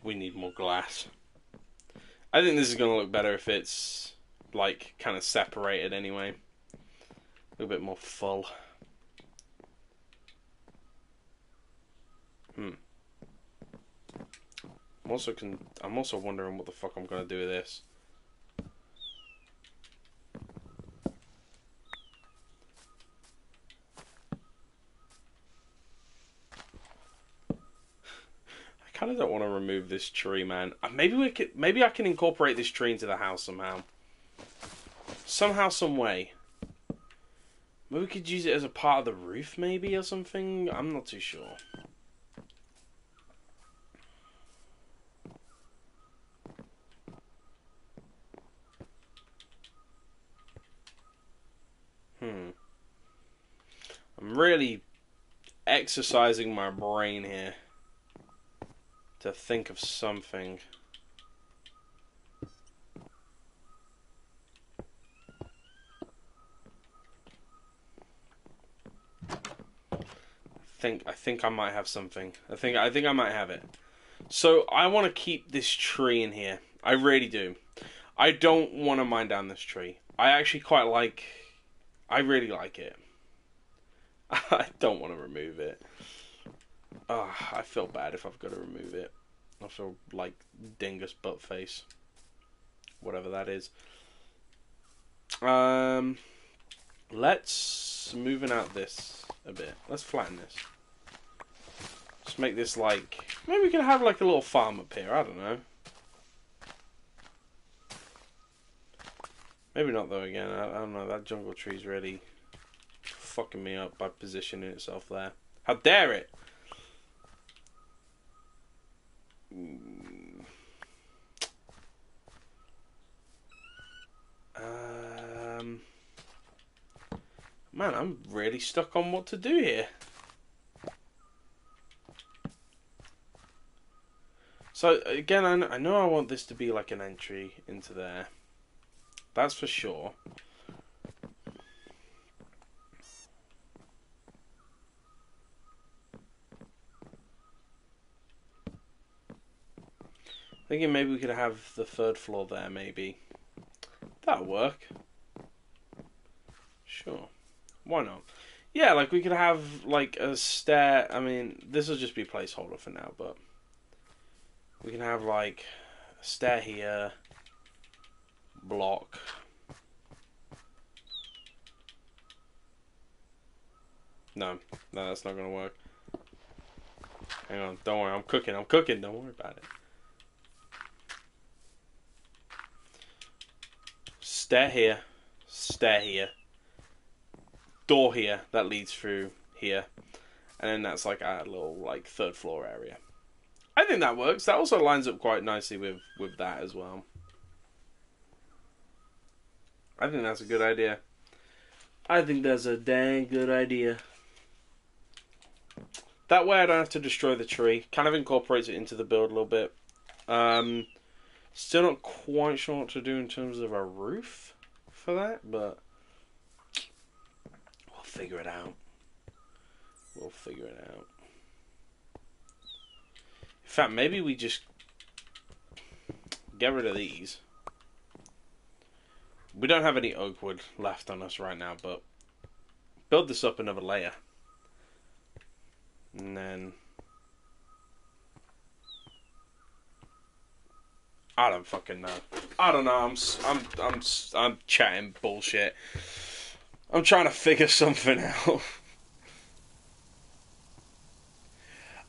We need more glass. I think this is going to look better if it's, like, kind of separated anyway. A little bit more full. I'm also wondering what the fuck I'm going to do with this. I kind of don't want to remove this tree, man. Maybe I can incorporate this tree into the house somehow. Somehow, some way. Maybe we could use it as a part of the roof, maybe, or something? I'm not too sure. I'm really exercising my brain here to think of something. I think I might have something. I think I might have it. So I want to keep this tree in here. I really do. I don't want to mine down this tree. I actually quite like. I really like it. I don't want to remove it. I feel bad if I've got to remove it. I feel like dingus butt face. Whatever that is. Let's moving out this a bit. Let's flatten this. Let's make this like... Maybe we can have like a little farm up here. I don't know. Maybe not though again. I don't know. That jungle tree's really fucking me up by positioning itself there. How dare it! Man, I'm really stuck on what to do here. So, again, I know I want this to be like an entry into there. That's for sure. Thinking maybe we could have the third floor there, maybe. That'll work. Sure. Why not? Yeah, like we could have like a stair. I mean, this will just be placeholder for now, but we can have like a stair here, block. No, that's not gonna work. Hang on, don't worry, I'm cooking, don't worry about it. Stair here, door here that leads through here, and then that's like a little like third floor area. I think that works. That also lines up quite nicely with that as well. I think that's a good idea. I think that's a dang good idea. That way I don't have to destroy the tree. Kind of incorporates it into the build a little bit. Still not quite sure what to do in terms of a roof for that, but we'll figure it out. We'll figure it out. In fact, maybe we just get rid of these. We don't have any oak wood left on us right now, but build this up another layer. And then I don't fucking know. I don't know. I'm chatting bullshit. I'm trying to figure something out.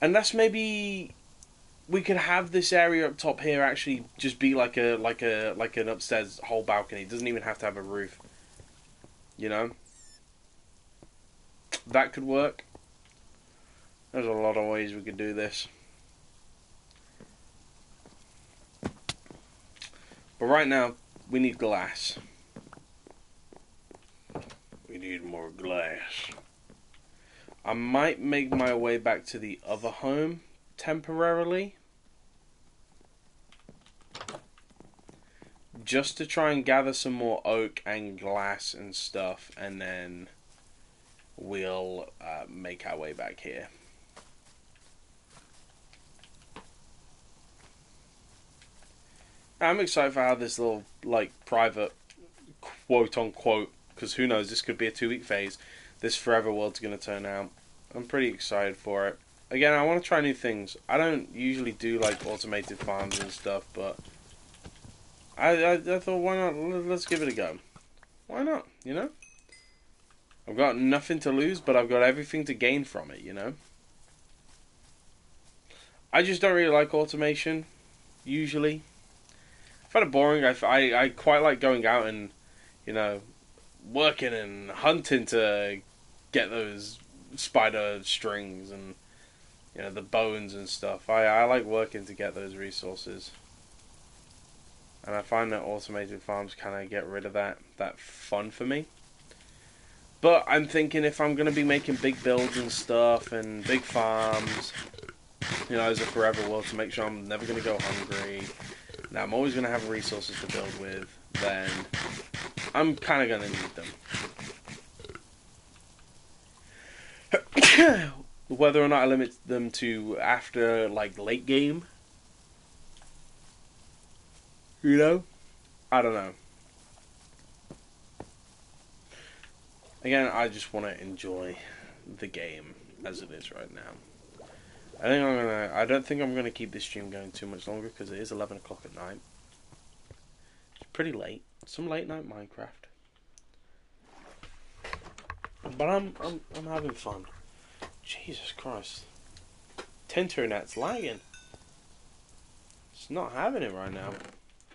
Unless maybe we could have this area up top here actually just be like an upstairs whole balcony. It doesn't even have to have a roof. You know? That could work. There's a lot of ways we could do this. But right now, we need glass. We need more glass. I might make my way back to the other home temporarily. Just to try and gather some more oak and glass and stuff. And then we'll make our way back here. I'm excited for how this little, like, private, quote-unquote, because who knows, this could be a 2-week phase, this Forever World's going to turn out. I'm pretty excited for it. Again, I want to try new things. I don't usually do, like, automated farms and stuff, but I thought, why not? Let's give it a go. Why not, you know? I've got nothing to lose, but I've got everything to gain from it, you know? I just don't really like automation, usually. I find it boring. I quite like going out and, you know, working and hunting to get those spider strings and, you know, the bones and stuff. I like working to get those resources. And I find that automated farms kind of get rid of that fun for me. But I'm thinking if I'm going to be making big builds and stuff and big farms, you know, as a Forever World to make sure I'm never going to go hungry, now I'm always going to have resources to build with, then I'm kind of going to need them. Whether or not I limit them to after, like, late game, you know? I don't know. Again, I just want to enjoy the game as it is right now. I don't think I'm gonna keep this stream going too much longer because it is 11 o'clock at night. It's pretty late. Some late night Minecraft. But I'm having fun. Jesus Christ. Tinternet's lagging. It's not having it right now.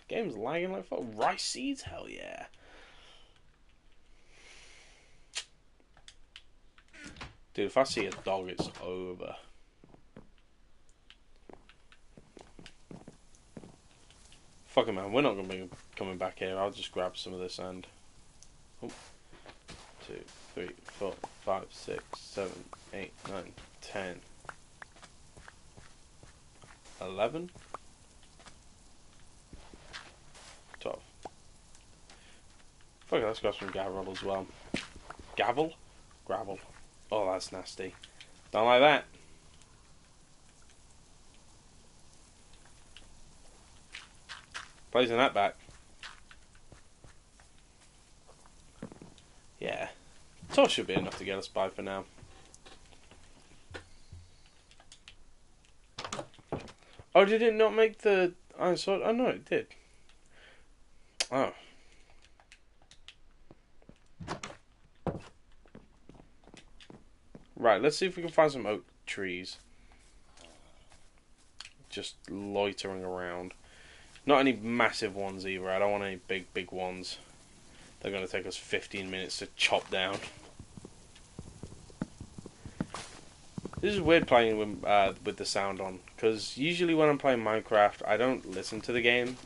Game's lagging like fuck. Rice seeds? Hell yeah. Dude, if I see a dog, it's over. Fuck it, man. We're not going to be coming back here. I'll just grab some of this and... Oh. 2. 3, 4, 5, 6, 7, 8, 9, 10, 11, 12. Fuck it, let's go some gravel as well. Gavel? Gravel. Oh, that's nasty. Don't like that. Placing that back. Yeah. Toss should be enough to get us by for now. Oh, did it not make the... I saw... Oh, no, it did. Oh. Right, let's see if we can find some oak trees. Just loitering around. Not any massive ones either. I don't want any big ones. They're going to take us 15 minutes to chop down. This is weird playing with the sound on, because usually when I'm playing Minecraft, I don't listen to the game.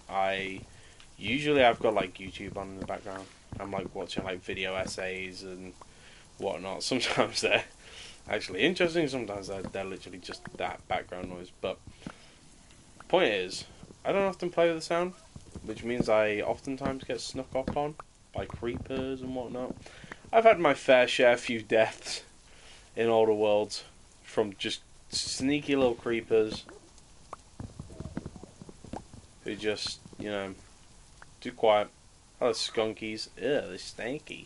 Usually I've got like YouTube on in the background. I'm like watching like video essays and whatnot. Sometimes they're actually interesting, sometimes they're literally just that background noise. But the point is, I don't often play with the sound, which means I oftentimes get snuck up on by creepers and whatnot. I've had my fair share few deaths in Older Worlds from just sneaky little creepers who just, you know, too quiet. Oh, skunkies. Ew, they're stanky.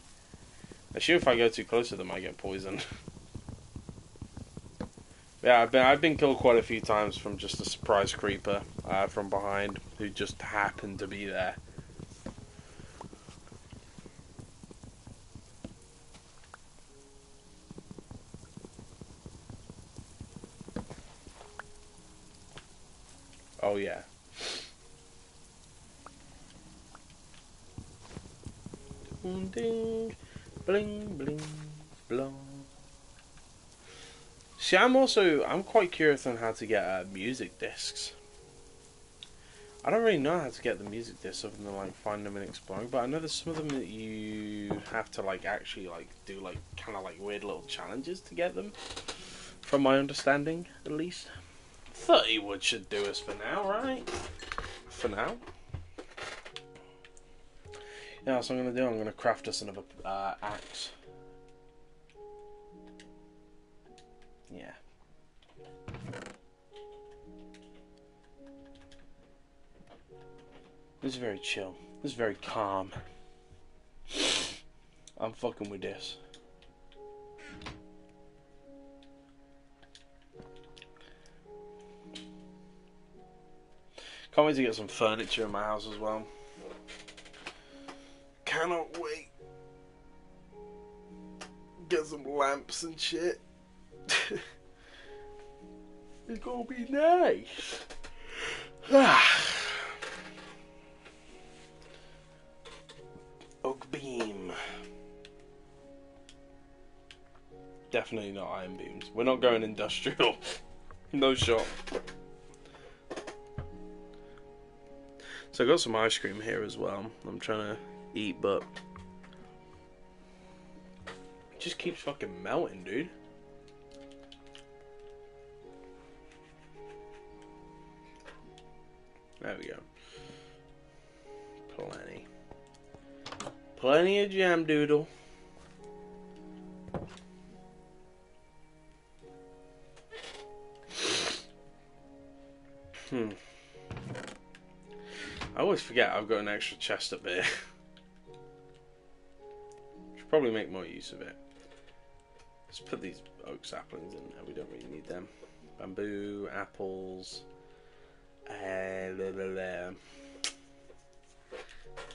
I assume if I go too close to them, I get poisoned. Yeah, I've been killed quite a few times from just a surprise creeper from behind who just happened to be there. Oh yeah. Ding, bling, bling, blong. See, I'm quite curious on how to get music discs. I don't really know how to get the music discs other than like find them and exploring, but I know there's some of them that you have to like actually like do like kind of like weird little challenges to get them. From my understanding, at least. 30 wood should do us for now, right? For now. Yeah, that's what I'm going to do. I'm going to craft us another axe. Yeah. This is very chill. This is very calm. I'm fucking with this. Can't wait to get some furniture in my house as well. Cannot wait. Get some lamps and shit. It's gonna be nice. Oak beam. Definitely not iron beams. We're not going industrial. No shot. So I got some ice cream here as well. I'm trying to eat, but it just keeps fucking melting, dude. There we go. Plenty. Plenty of jam doodle. I always forget I've got an extra chest up here. Should probably make more use of it. Let's put these oak saplings in there. We don't really need them. Bamboo, apples,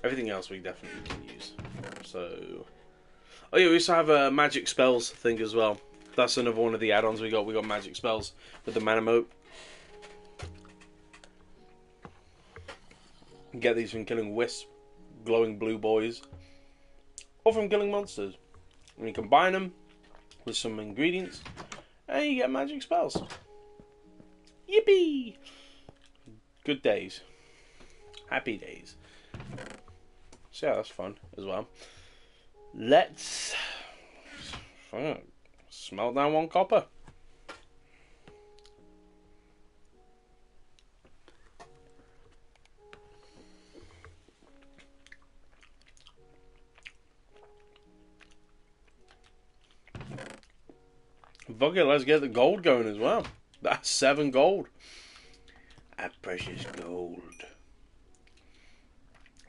everything else we definitely can use. So, oh yeah, we also have a magic spells thing as well. That's another one of the add-ons we got. We got magic spells with the mana moat. Get these from killing wisps, glowing blue boys, or from killing monsters. And you combine them with some ingredients, and you get magic spells. Yippee! Good days. Happy days. So yeah, that's fun as well. Let's Fuck. Smelt down one copper. Fuck it, let's get the gold going as well. That's 7 gold. That precious gold.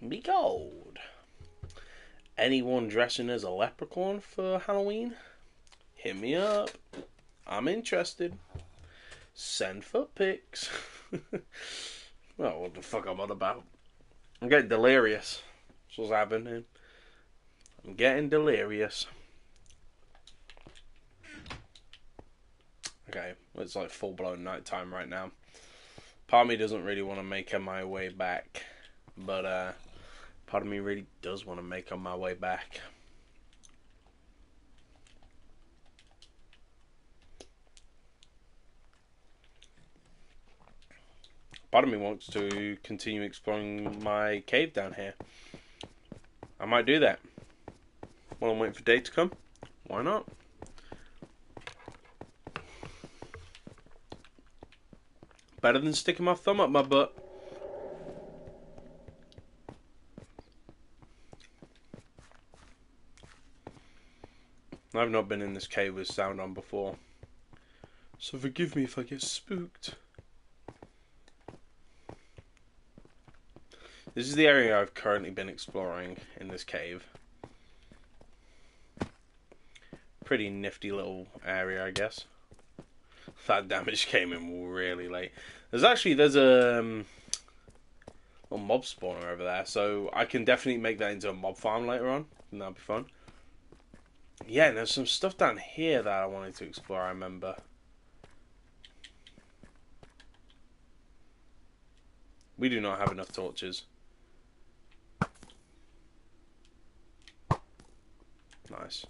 Be gold. Anyone dressing as a leprechaun for Halloween? Hit me up. I'm interested. Send foot pics. Well, what the fuck I'm on about? I'm getting delirious. That's what's happening. I'm getting delirious. Okay, it's like full-blown nighttime right now. Part of me doesn't really want to make my way back, but part of me really does want to make on my way back. Part of me wants to continue exploring my cave down here. I might do that. While I'm waiting for day to come. Why not? Better than sticking my thumb up my butt. I've not been in this cave with sound on before, so forgive me if I get spooked. This is the area I've currently been exploring in this cave. Pretty nifty little area, I guess. That damage came in really late. There's a little mob spawner over there, so I can definitely make that into a mob farm later on, and that'll be fun. Yeah, and there's some stuff down here that I wanted to explore, I remember. We do not have enough torches. Nice.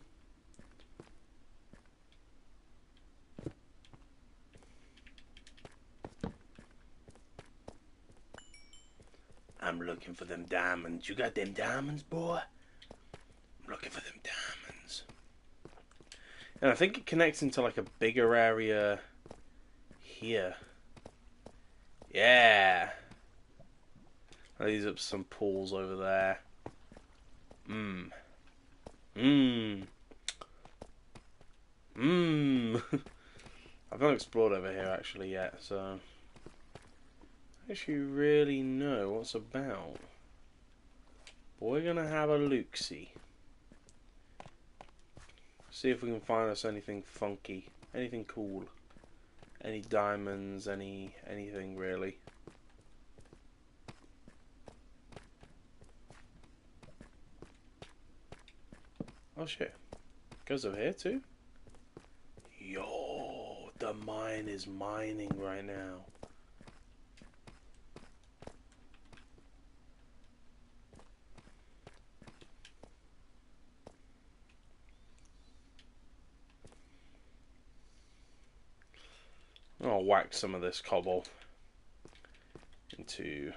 I'm looking for them diamonds. You got them diamonds, boy? I'm looking for them diamonds. And I think it connects into like a bigger area here. Yeah. These up some pools over there. Mmm. Mmm. Mmm. I've not explored over here actually yet, so I actually really know what's about. But we're gonna have a look-see. See if we can find us anything funky, anything cool, any diamonds, anything really. Oh shit, goes over here too? Yo, the mine is mining right now. I'll whack some of this cobble into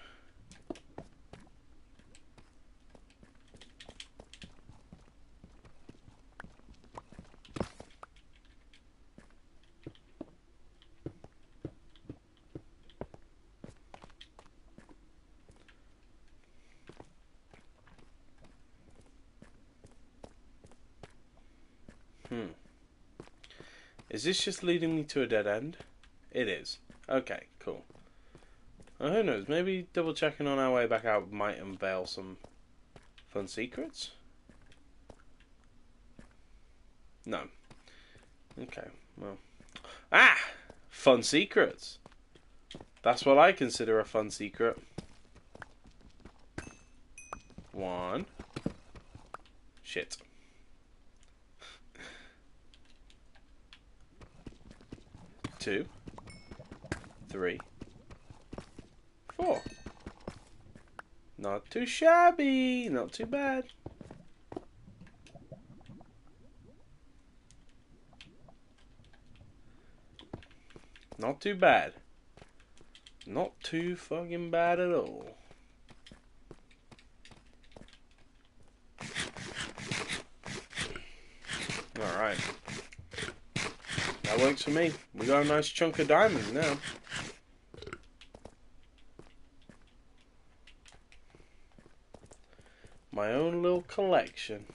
Is this just leading me to a dead end? It is. Okay, cool. Who knows, maybe double checking on our way back out might unveil some fun secrets? No. Okay, well. Ah! Fun secrets! That's what I consider a fun secret. 1. Shit. 2. 3. 4. Not too shabby. Not too bad. Not too bad. Not too fucking bad at all. Alright. works for me. We got a nice chunk of diamonds now. My own little collection.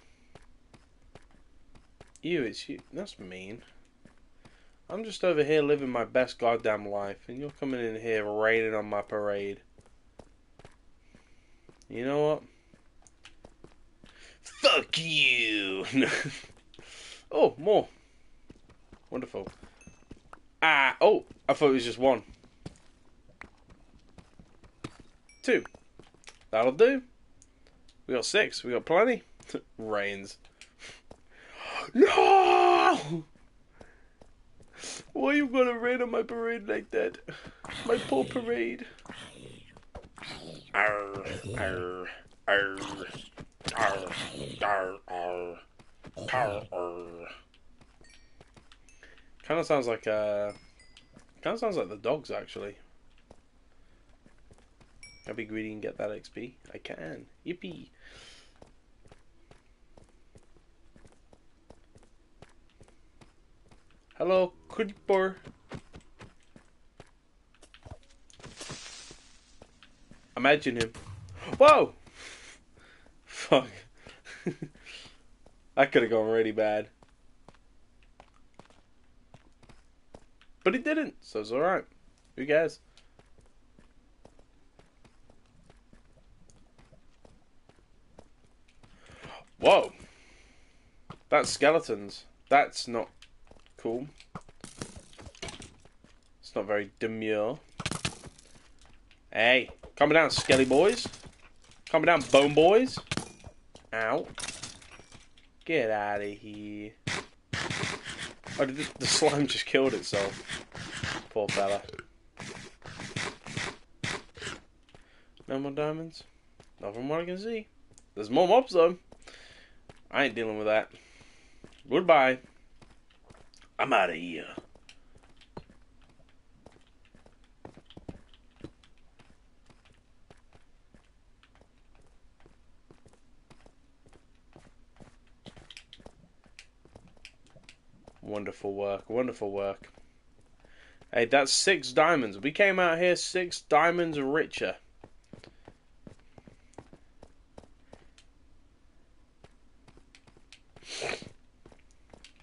You, it's you. That's mean. I'm just over here living my best goddamn life, and you're coming in here raining on my parade. You know what? Fuck you! Oh, more. Wonderful. Ah, oh, I thought it was just one. 2. That'll do. We got 6. We got plenty. Rains. No! Why you gonna rain on my parade like that? My poor parade. Arr, arr, arr, arr, arr, arr, arr, arr. Kind of sounds like the dogs actually. Can I be greedy and get that XP? I can. Yippee! Hello, creeper. Imagine him. Whoa! Fuck. That could have gone really bad. But he didn't, so it's alright. Who cares? Whoa! That's skeletons. That's not cool. It's not very demure. Hey, calm down, skelly boys. Calm down, bone boys. Ow. Get out of here. Oh, the slime just killed itself. Poor fella. No more diamonds? Not from what I can see. There's more mobs though. I ain't dealing with that. Goodbye. I'm out of here. Wonderful work, wonderful work. Hey, that's 6 diamonds. We came out here 6 diamonds richer.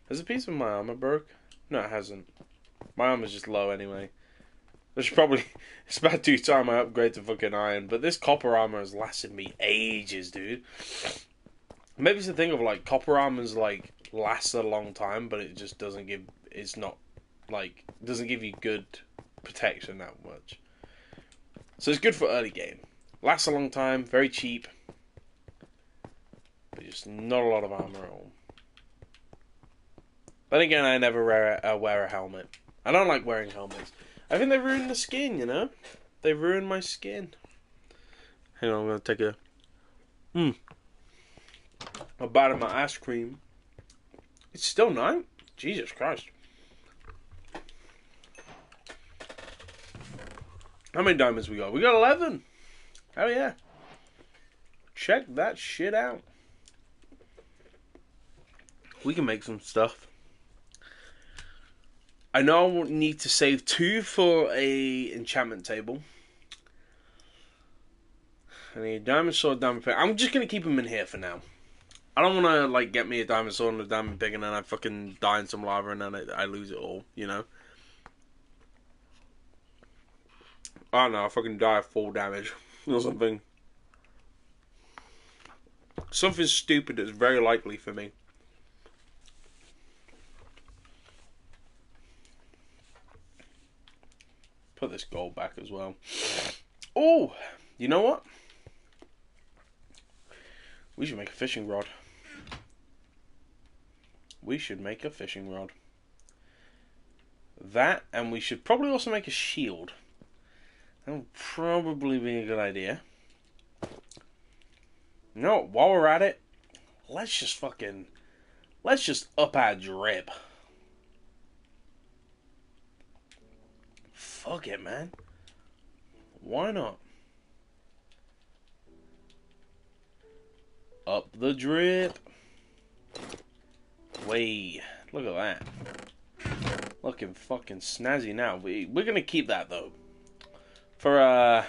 Has a piece of my armor broke? No, it hasn't. My armor's just low anyway. It's about due time I upgrade to fucking iron. But this copper armor has lasted me ages, dude. Maybe it's the thing of like copper armor's like lasts a long time, but it just doesn't give. It's not like doesn't give you good protection that much. So it's good for early game. Lasts a long time, very cheap, but just not a lot of armor at all. Then again, I never wear a helmet. I don't like wearing helmets. I think they ruin the skin, you know? They ruin my skin. Hang on, I'm going to take a bite of my ice cream. It's still night? Jesus Christ. How many diamonds we got? We got 11. Hell yeah. Check that shit out. We can make some stuff. I know I need to save 2 for a enchantment table. I need a diamond sword, diamond pick. I'm just going to keep them in here for now. I don't want to, like, get me a diamond sword and a diamond pick and then I fucking die in some lava and then I lose it all, you know? I don't know, I fucking die of full damage or something. Something stupid that's very likely for me. Put this gold back as well. Oh, you know what? We should make a fishing rod. We should make a fishing rod. That, and we should probably also make a shield. That would probably be a good idea. No, while we're at it, let's just up our drip. Fuck it, man. Why not? Up the drip. Way. Look at that. Looking fucking snazzy now. We're gonna keep that though. For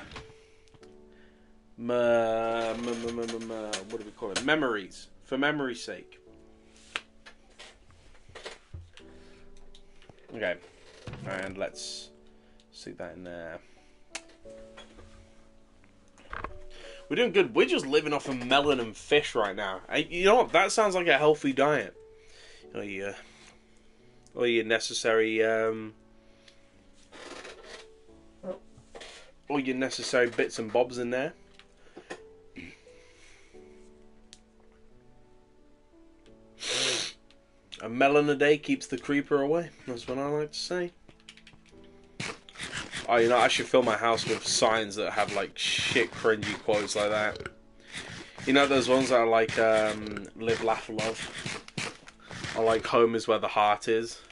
what do we call it? Memories. For memory's sake. Okay. And let's stick that in there. We're doing good. We're just living off of melon and fish right now. You know what? That sounds like a healthy diet. All your necessary, all your necessary bits and bobs in there. A melon a day keeps the creeper away. That's what I like to say. Oh, you know, I should fill my house with signs that have, like, shit cringy quotes like that. You know those ones that are like, live, laugh, love? Or like, home is where the heart is?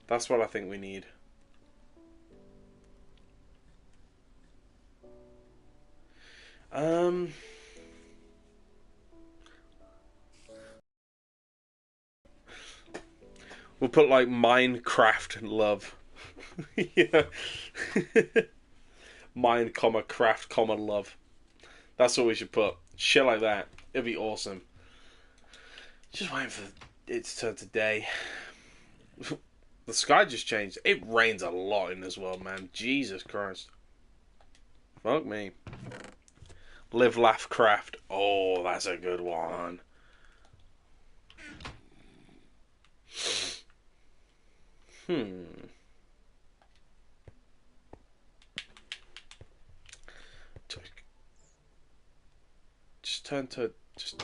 That's what I think we need. We'll put like Minecraft love. Yeah. Mind, craft, love. That's what we should put. Shit like that. It'd be awesome. Just waiting for it to turn to day. The sky just changed. It rains a lot in this world, man. Jesus Christ. Fuck me. Live, laugh, craft. Oh, that's a good one. Just turn to... Just...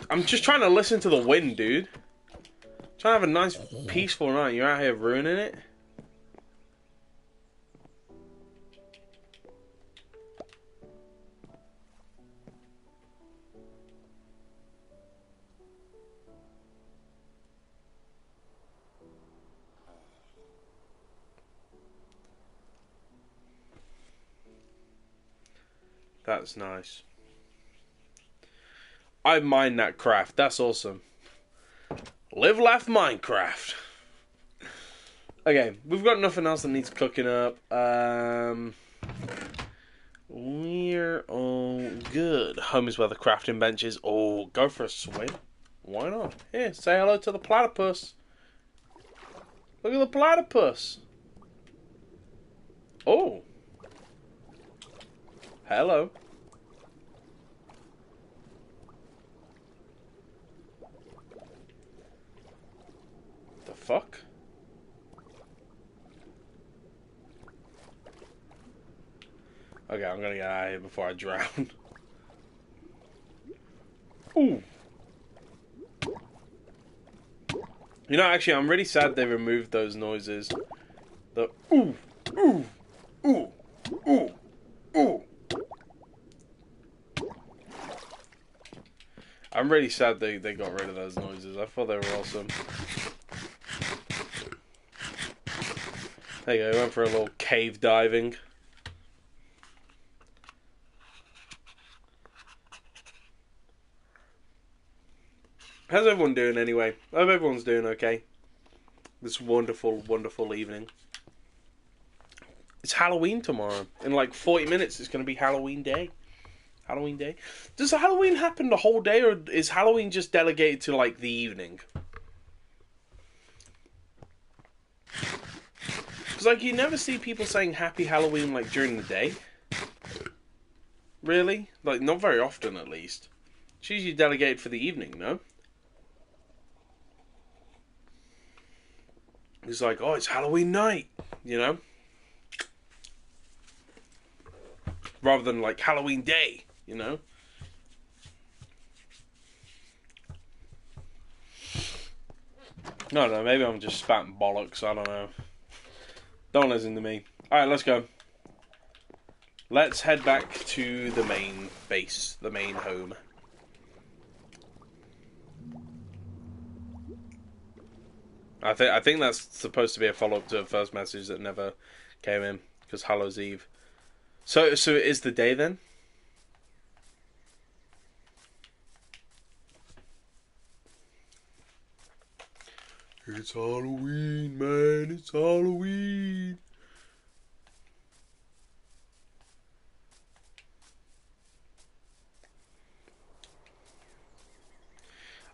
I'm just trying to listen to the wind, dude. Trying to have a nice, peaceful night. You're out here ruining it. That's nice. I mind that craft. That's awesome. Live, laugh, Minecraft. Okay, we've got nothing else that needs cooking up. We're all good. Home is where the crafting bench is. Oh, go for a swim. Why not? Here, say hello to the platypus. Look at the platypus. Oh. Hello. The fuck? Okay, I'm gonna get out of here before I drown. Ooh. You know, actually, I'm really sad they removed those noises. The ooh, ooh, ooh, ooh, ooh. I'm really sad they got rid of those noises. I thought they were awesome. There you go, went for a little cave diving. How's everyone doing anyway? I hope everyone's doing okay. This wonderful, wonderful evening. It's Halloween tomorrow. In like 40 minutes, it's going to be Halloween Day. Halloween Day. Does Halloween happen the whole day, or is Halloween just delegated to like the evening? Because like you never see people saying Happy Halloween like during the day. Really? Like not very often, at least. It's usually delegated for the evening, no? It's like, oh, it's Halloween night, you know? Rather than like Halloween Day, you know? No, maybe I'm just spouting bollocks, I don't know. Don't listen to me. Alright, let's go. Let's head back to the main base, the main home. I think that's supposed to be a follow up to a first message that never came in because Hallows Eve. So it is the day then. It's Halloween, man. It's Halloween.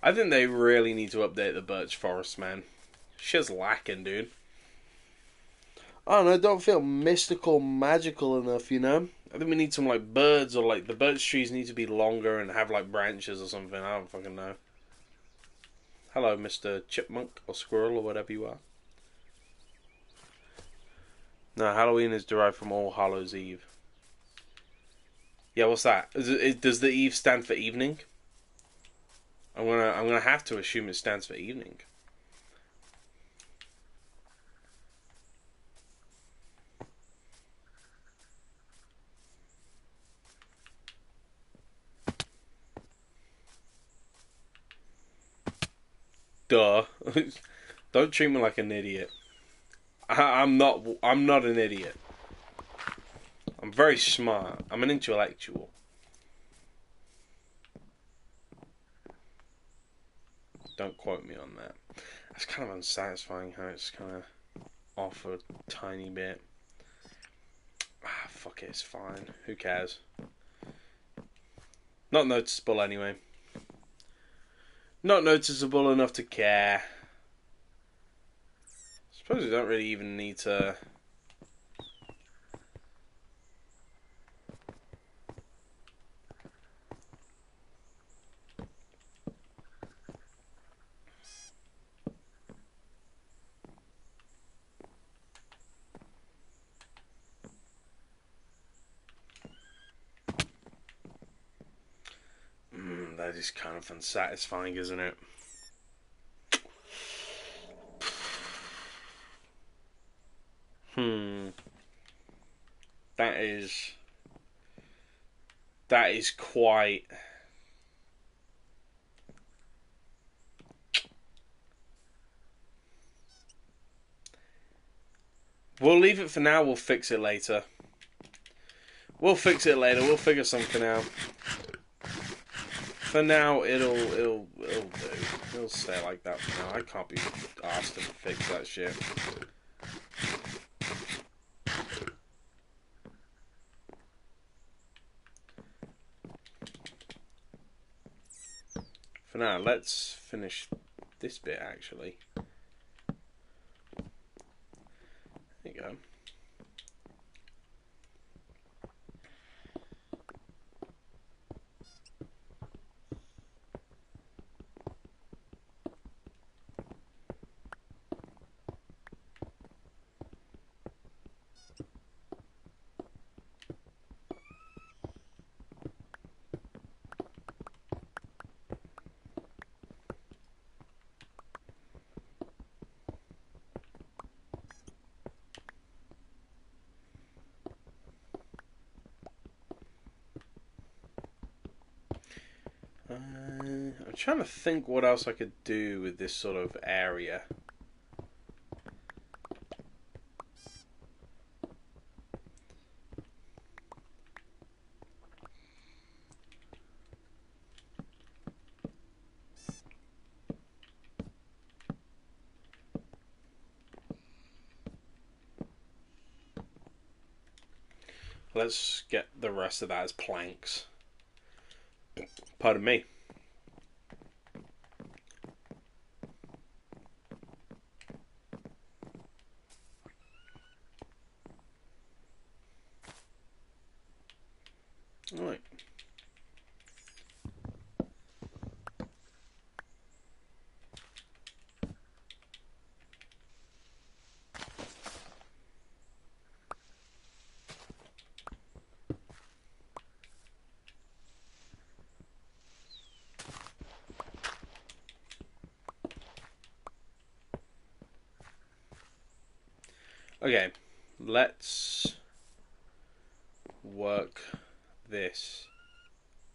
I think they really need to update the Birch Forest, man. Shit's lacking, dude. I don't know, don't feel mystical, magical enough, you know? I think we need some, like, birds, or, like, the birch trees need to be longer and have, like, branches or something. I don't fucking know. Hello, Mr. Chipmunk, or Squirrel, or whatever you are. No, Halloween is derived from All Hallows Eve. Yeah, what's that? Does the Eve stand for evening? I'm gonna have to assume it stands for evening. Duh. Don't treat me like an idiot. I'm not. I'm not an idiot. I'm very smart. I'm an intellectual. Don't quote me on that. That's kind of unsatisfying how it's kind of off a tiny bit. Ah, fuck it, it's fine. Who cares? Not noticeable anyway. Not noticeable enough to care. Suppose we don't really even need to. That is kind of unsatisfying, isn't it? Hmm. That is. That is quite. We'll leave it for now. We'll fix it later. We'll fix it later. We'll figure something out. For now, it'll do. It'll stay like that for now. I can't be asked to fix that shit. For now, let's finish this bit actually. There you go. I'm trying to think what else I could do with this sort of area. Let's get the rest of that as planks. Pardon me. Alright. Okay, let's work this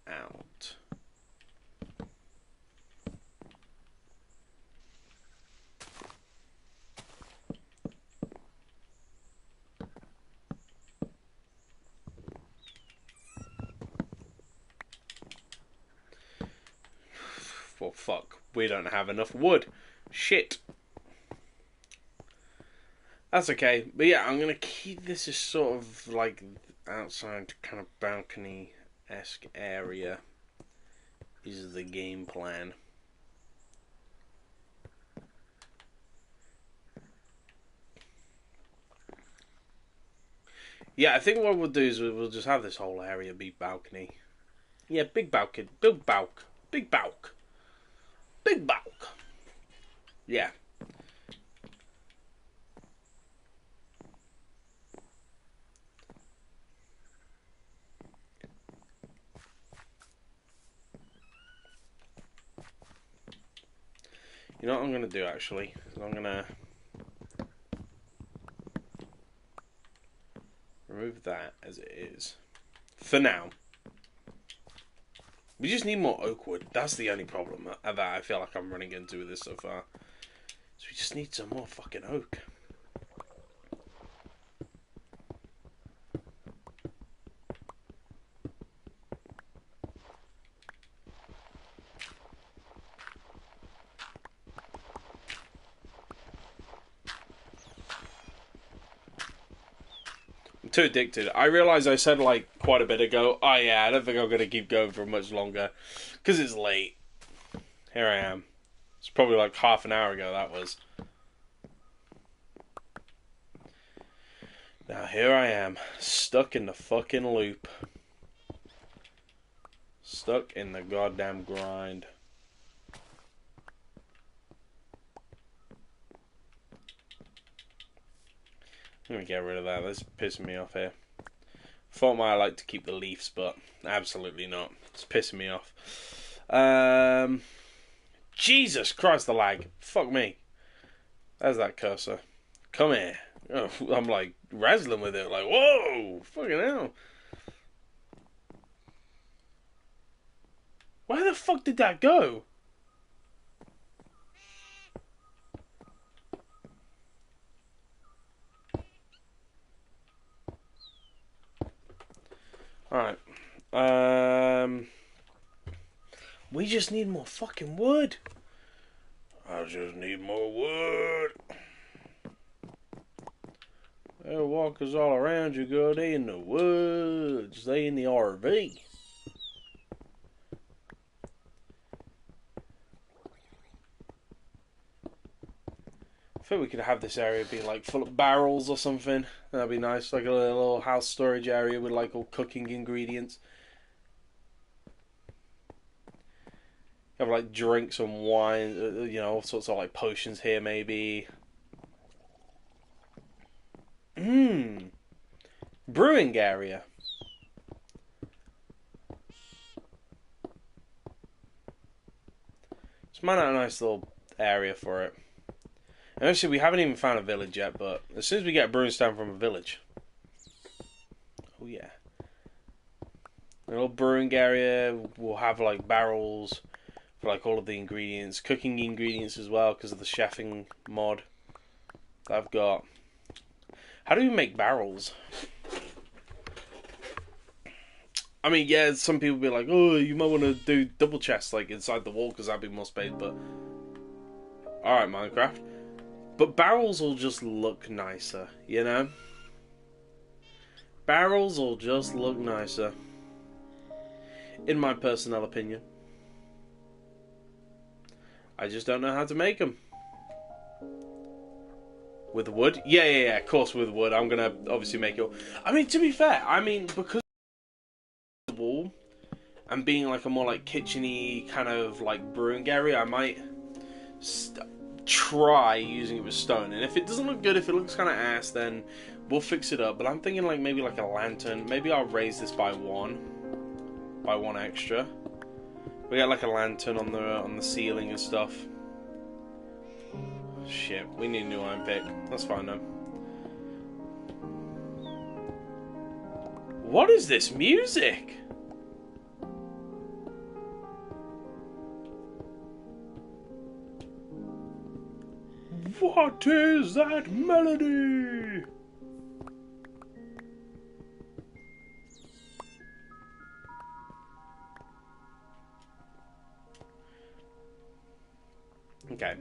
out. Well, fuck. We don't have enough wood. Shit. That's okay. But yeah, I'm going to keep this as sort of like outside kind of balcony-esque area is the game plan. Yeah, I think what we'll do is we'll just have this whole area be balcony. Yeah, big balcony. Big balk. Big balk. Big balk. Yeah. You know what I'm going to do, actually? I'm going to remove that as it is. For now. We just need more oak wood. That's the only problem that I feel like I'm running into with this so far. So we just need some more fucking oak. I'm too addicted. I realised I said like quite a bit ago, oh yeah, I don't think I'm going to keep going for much longer. Because it's late. Here I am. It's probably like half an hour ago that was. Now here I am, stuck in the fucking loop. Stuck in the goddamn grind. Let me get rid of that. That's pissing me off here. Thought might like to keep the leaves, but absolutely not. It's pissing me off. Jesus Christ, the lag. Fuck me. There's that cursor. Come here. Oh, I'm like wrestling with it. Like, whoa! Fucking hell. Where the fuck did that go? Alright. We just need more fucking wood. I just need more wood. There are walkers all around you, girl. They in the woods. They in the RV. I think we could have this area be like full of barrels or something. That'd be nice. Like a little house storage area with like all cooking ingredients. Have like drinks and wine, you know, all sorts of like potions here maybe. Brewing area. Let's mine out a nice little area for it. And actually, we haven't even found a village yet, but as soon as we get a brewing stand from a village. Oh yeah. A little brewing area, we'll have like barrels for like all of the ingredients, cooking ingredients as well because of the chefing mod that I've got. How do we make barrels? I mean, yeah, some people be like, oh, you might want to do double chests like inside the wall because that'd be more space, but alright, Minecraft. But barrels will just look nicer, you know? Barrels will just look nicer. In my personal opinion. I just don't know how to make them. With wood? Yeah, of course with wood. I'm gonna obviously make it. I mean, to be fair, because of the wall and being like a more like kitcheny kind of like brewing area, I might try using it with stone. And if it doesn't look good, if it looks kind of ass, then we'll fix it up. But I'm thinking like maybe like a lantern. Maybe I'll raise this by one extra. We got like a lantern on the ceiling and stuff. Shit, we need a new iron pick. That's fine though. What is this music? What is that melody? Okay.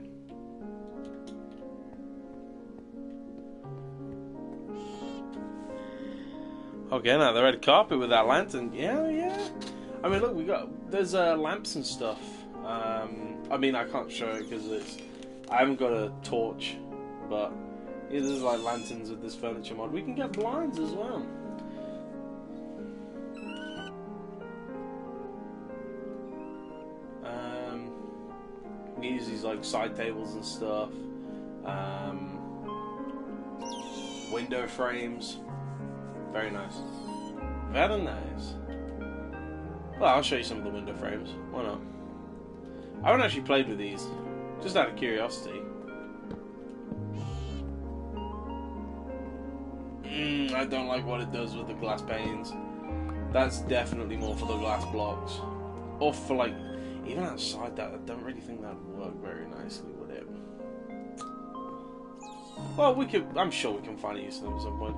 Okay, now the red carpet with that lantern. Yeah, yeah. I mean, look, there's lamps and stuff. I mean, I can't show it because I haven't got a torch, but yeah, there's like lanterns with this furniture mod. We can get blinds as well. We can use these like side tables and stuff. Window frames. Very nice. Very nice. Well, I'll show you some of the window frames. Why not? I haven't actually played with these, just out of curiosity. I don't like what it does with the glass panes. That's definitely more for the glass blocks. Or for like, even outside that, I don't really think that would work very nicely, would it? Well, I'm sure we can find a use for them at some point.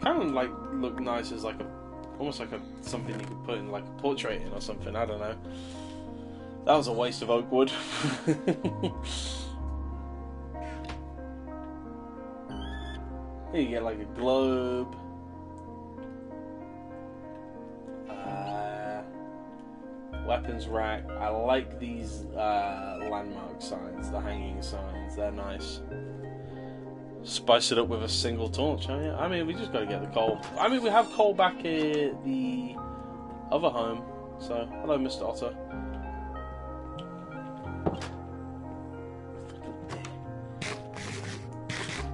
Kind of like look nice as like almost like something you could put in like a portrait in or something. I don't know. That was a waste of oak wood. Here you get like a globe. Weapons rack. I like these landmark signs, the hanging signs. They're nice. Spice it up with a single torch. Oh, yeah. I mean, we just got to get the coal. I mean, we have coal back at the other home. So, hello, Mr. Otter.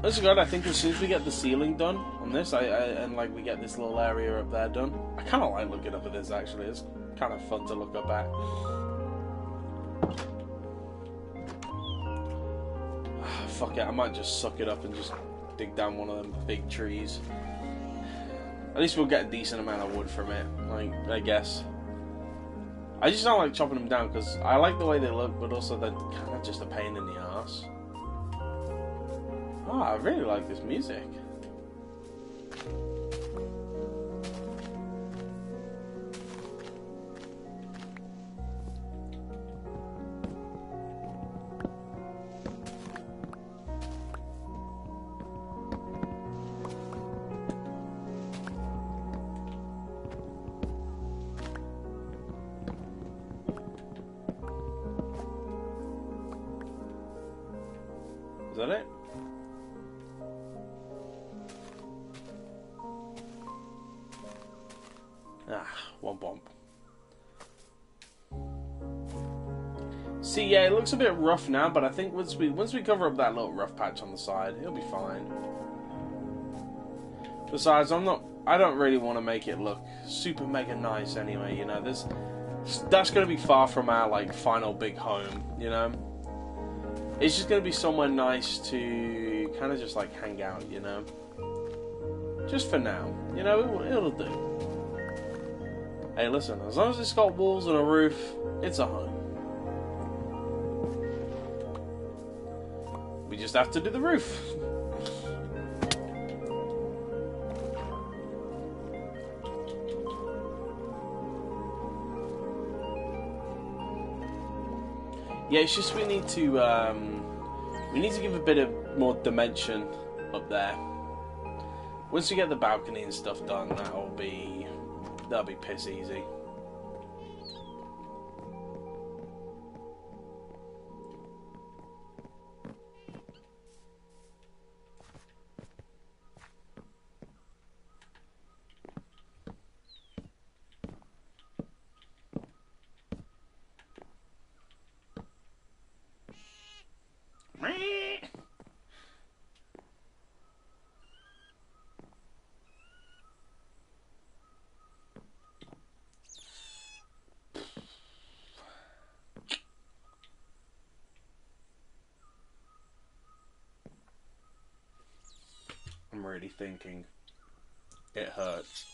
That's good. I think as soon as we get the ceiling done on this, and like we get this little area up there done, I kind of like looking up at this. Actually, it's kind of fun to look up at. Fuck it, I might just suck it up and just dig down one of them big trees. At least we'll get a decent amount of wood from it, like, I guess. I just don't like chopping them down because I like the way they look, but also they're kind of just a pain in the ass. Oh, I really like this music. Is that it? One bump. See, yeah, it looks a bit rough now, but I think once we cover up that little rough patch on the side, it'll be fine. Besides, I don't really want to make it look super mega nice anyway, you know. That's going to be far from our like final big home, you know. It's just going to be somewhere nice to kind of just like hang out, you know. Just for now, you know, it'll do. Hey, listen, as long as it's got walls and a roof, it's a home. We just have to do the roof. Yeah, it's just we need to give a bit of more dimension up there. Once we get the balcony and stuff done, that'll be piss easy. I'm really thinking it hurts.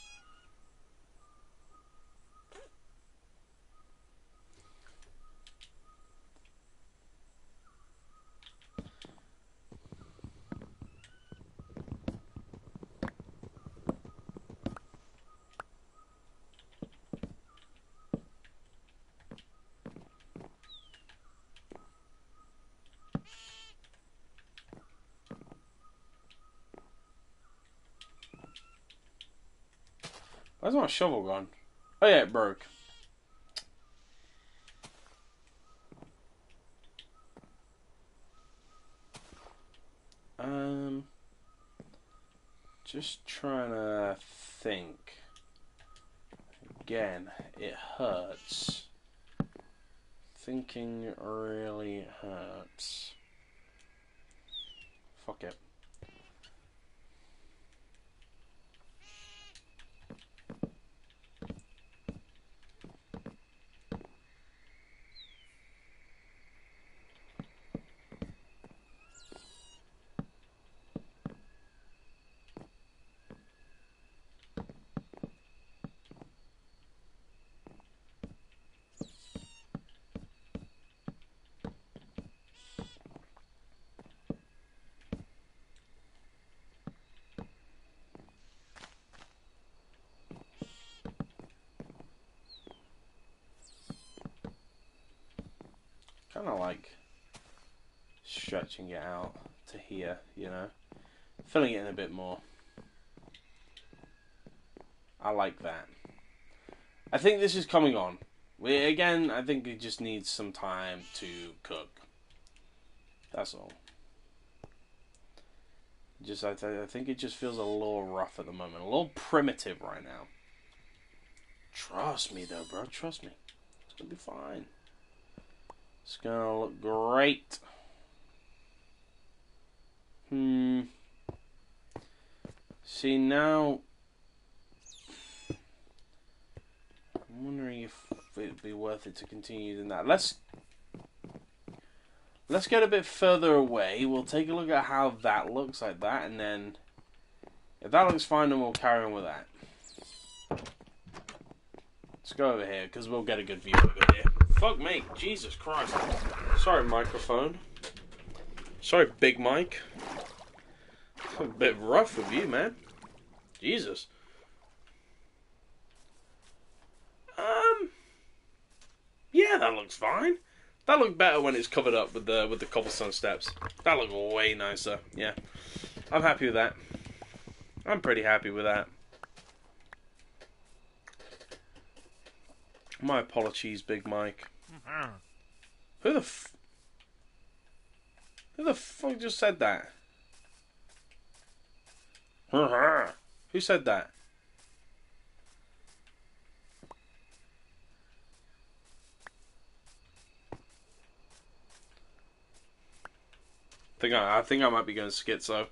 Where's my shovel gone? Oh yeah, it broke. Just trying to think. Again, it hurts. Thinking really hurts. Fuck it. Kind of like stretching it out to here, you know, filling it in a bit more. I like that. I think this is coming on. I think it just needs some time to cook. That's all. I think it just feels a little rough at the moment, a little primitive right now. Trust me, though, bro. Trust me. It's gonna be fine. It's gonna look great. See, now I'm wondering if it'd be worth it to continue doing that. Let's get a bit further away. We'll take a look at how that looks like that, and then if that looks fine, then we'll carry on with that. Let's go over here, because we'll get a good view over here. Fuck me. Jesus Christ. Sorry, microphone. Sorry, Big Mike. A bit rough with you, man. Jesus. Yeah, that looks fine. That looked better when it's covered up with the cobblestone steps. That looked way nicer. Yeah. I'm happy with that. I'm pretty happy with that. My apologies, Big Mike. Who the fuck just said that? Who said that? I think I might be going schizo.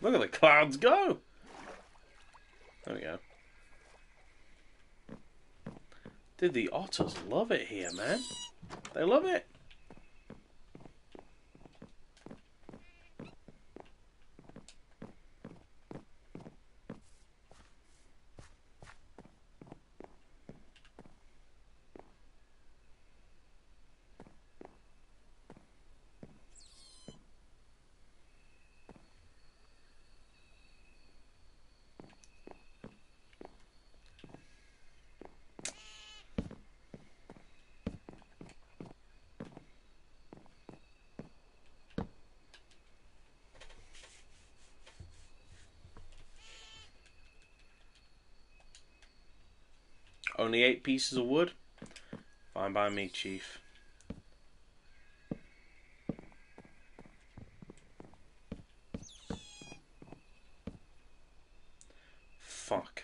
Look at the clouds go. There we go. Dude, the otters love it here, man. They love it. Only 8 pieces of wood? Fine by me, Chief. Fuck.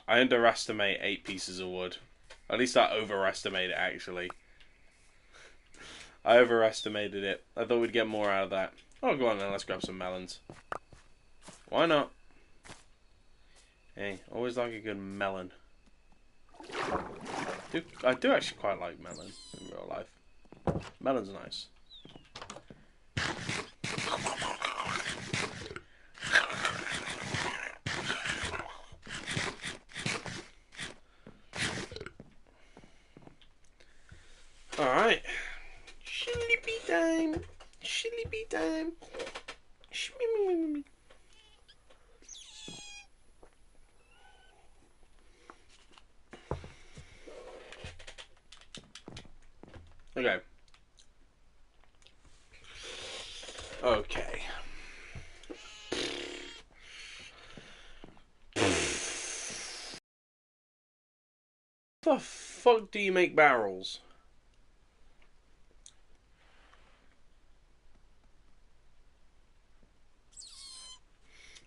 I underestimate 8 pieces of wood. At least I overestimate it, actually. I overestimated it. I thought we'd get more out of that. Oh, go on then, let's grab some melons. Why not? Hey, always like a good melon. I do actually quite like melon in real life. Melon's nice. Alright. Sleepy time. Sleepy time. Okay. Okay. The fuck do you make barrels?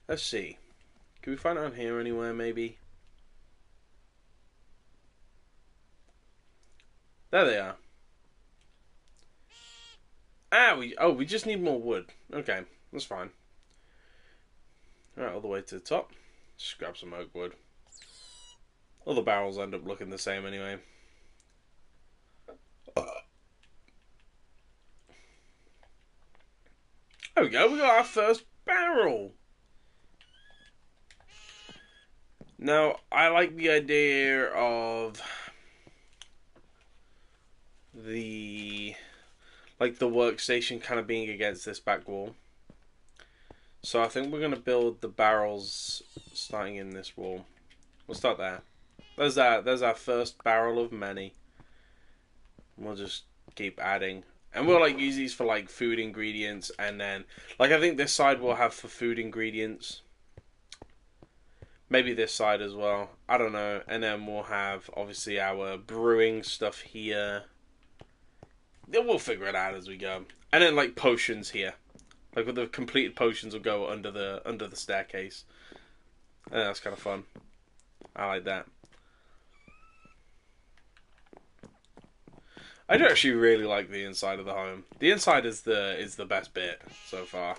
Let's see. Can we find it on here anywhere, maybe? There they are. We just need more wood. Okay, that's fine. Alright, all the way to the top. Just grab some oak wood. All the barrels end up looking the same anyway. There we go, we got our first barrel! Now, I like the idea of the workstation kind of being against this back wall. So I think we're going to build the barrels starting in this wall. We'll start there. There's our first barrel of many. We'll just keep adding. And we'll use these for food ingredients, and then I think this side we'll have for food ingredients. Maybe this side as well. I don't know. And then we'll have obviously our brewing stuff here. We'll figure it out as we go. And then potions here. With the completed potions will go under the staircase. And that's kind of fun. I like that. I do actually really like the inside of the home. The inside is the best bit so far.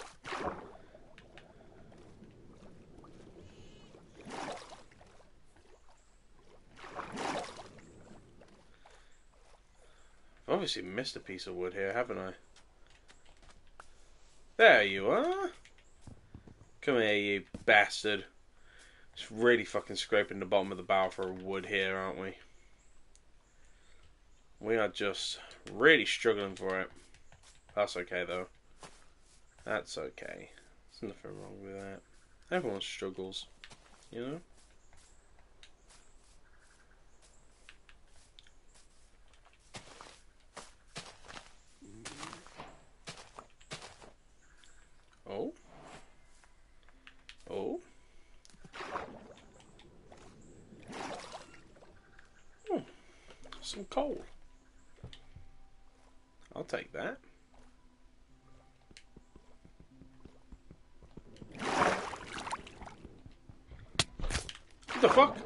I've obviously missed a piece of wood here, haven't I? There you are. Come here, you bastard. Just really fucking scraping the bottom of the barrel for wood here, aren't we? We are just really struggling for it. That's okay, though. That's okay. There's nothing wrong with that. Everyone struggles, you know? Oh. Oh. Oh. Some coal. I'll take that. What the fuck?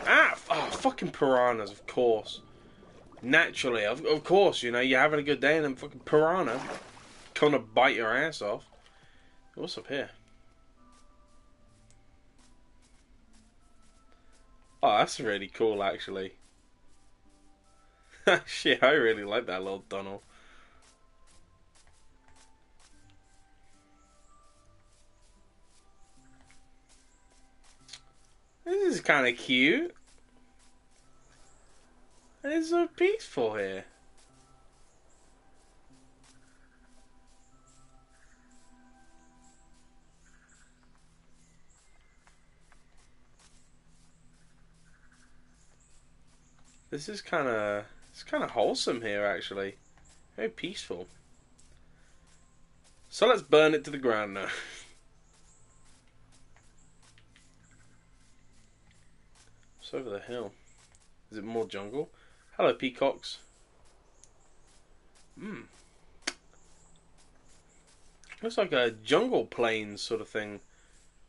Ah! Oh, fucking piranhas, of course. Naturally, of course, you're having a good day and then fucking piranha gonna bite your ass off. What's up here? Oh, that's really cool, actually. Shit, I really like that little tunnel. This is kind of cute. It's so peaceful here. This is kind of wholesome here, actually. Very peaceful. So let's burn it to the ground now. It's over the hill. Is it more jungle? Hello, peacocks. Looks like a jungle plains sort of thing.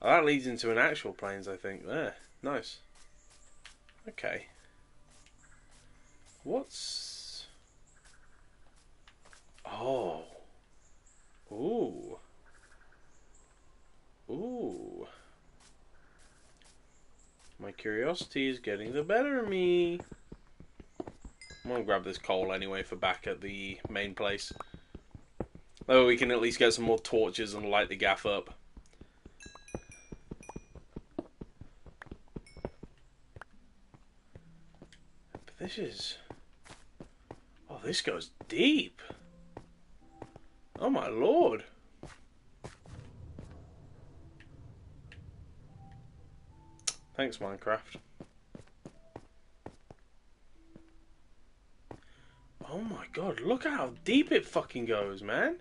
Oh, that leads into an actual plains, I think. There. Nice. Okay. What's... Oh. Ooh. Ooh. My curiosity is getting the better of me. I'm gonna grab this coal anyway for back at the main place. Though we can at least get some more torches and light the gaff up. But this is... Oh, this goes deep. Oh my lord. Thanks, Minecraft. Oh my god, look how deep it fucking goes, man.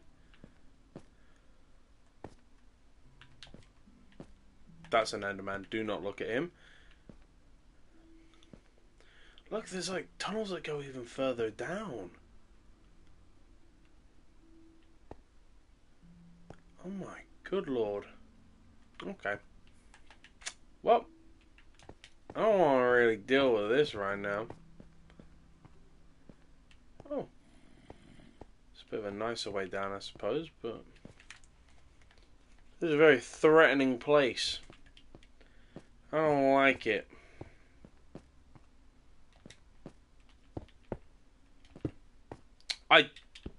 That's an Enderman. Do not look at him. Look, there's like tunnels that go even further down. Oh my good lord. Okay. Well, I don't want to really deal with this right now. Oh. It's a bit of a nicer way down, I suppose, but this is a very threatening place. I don't like it. I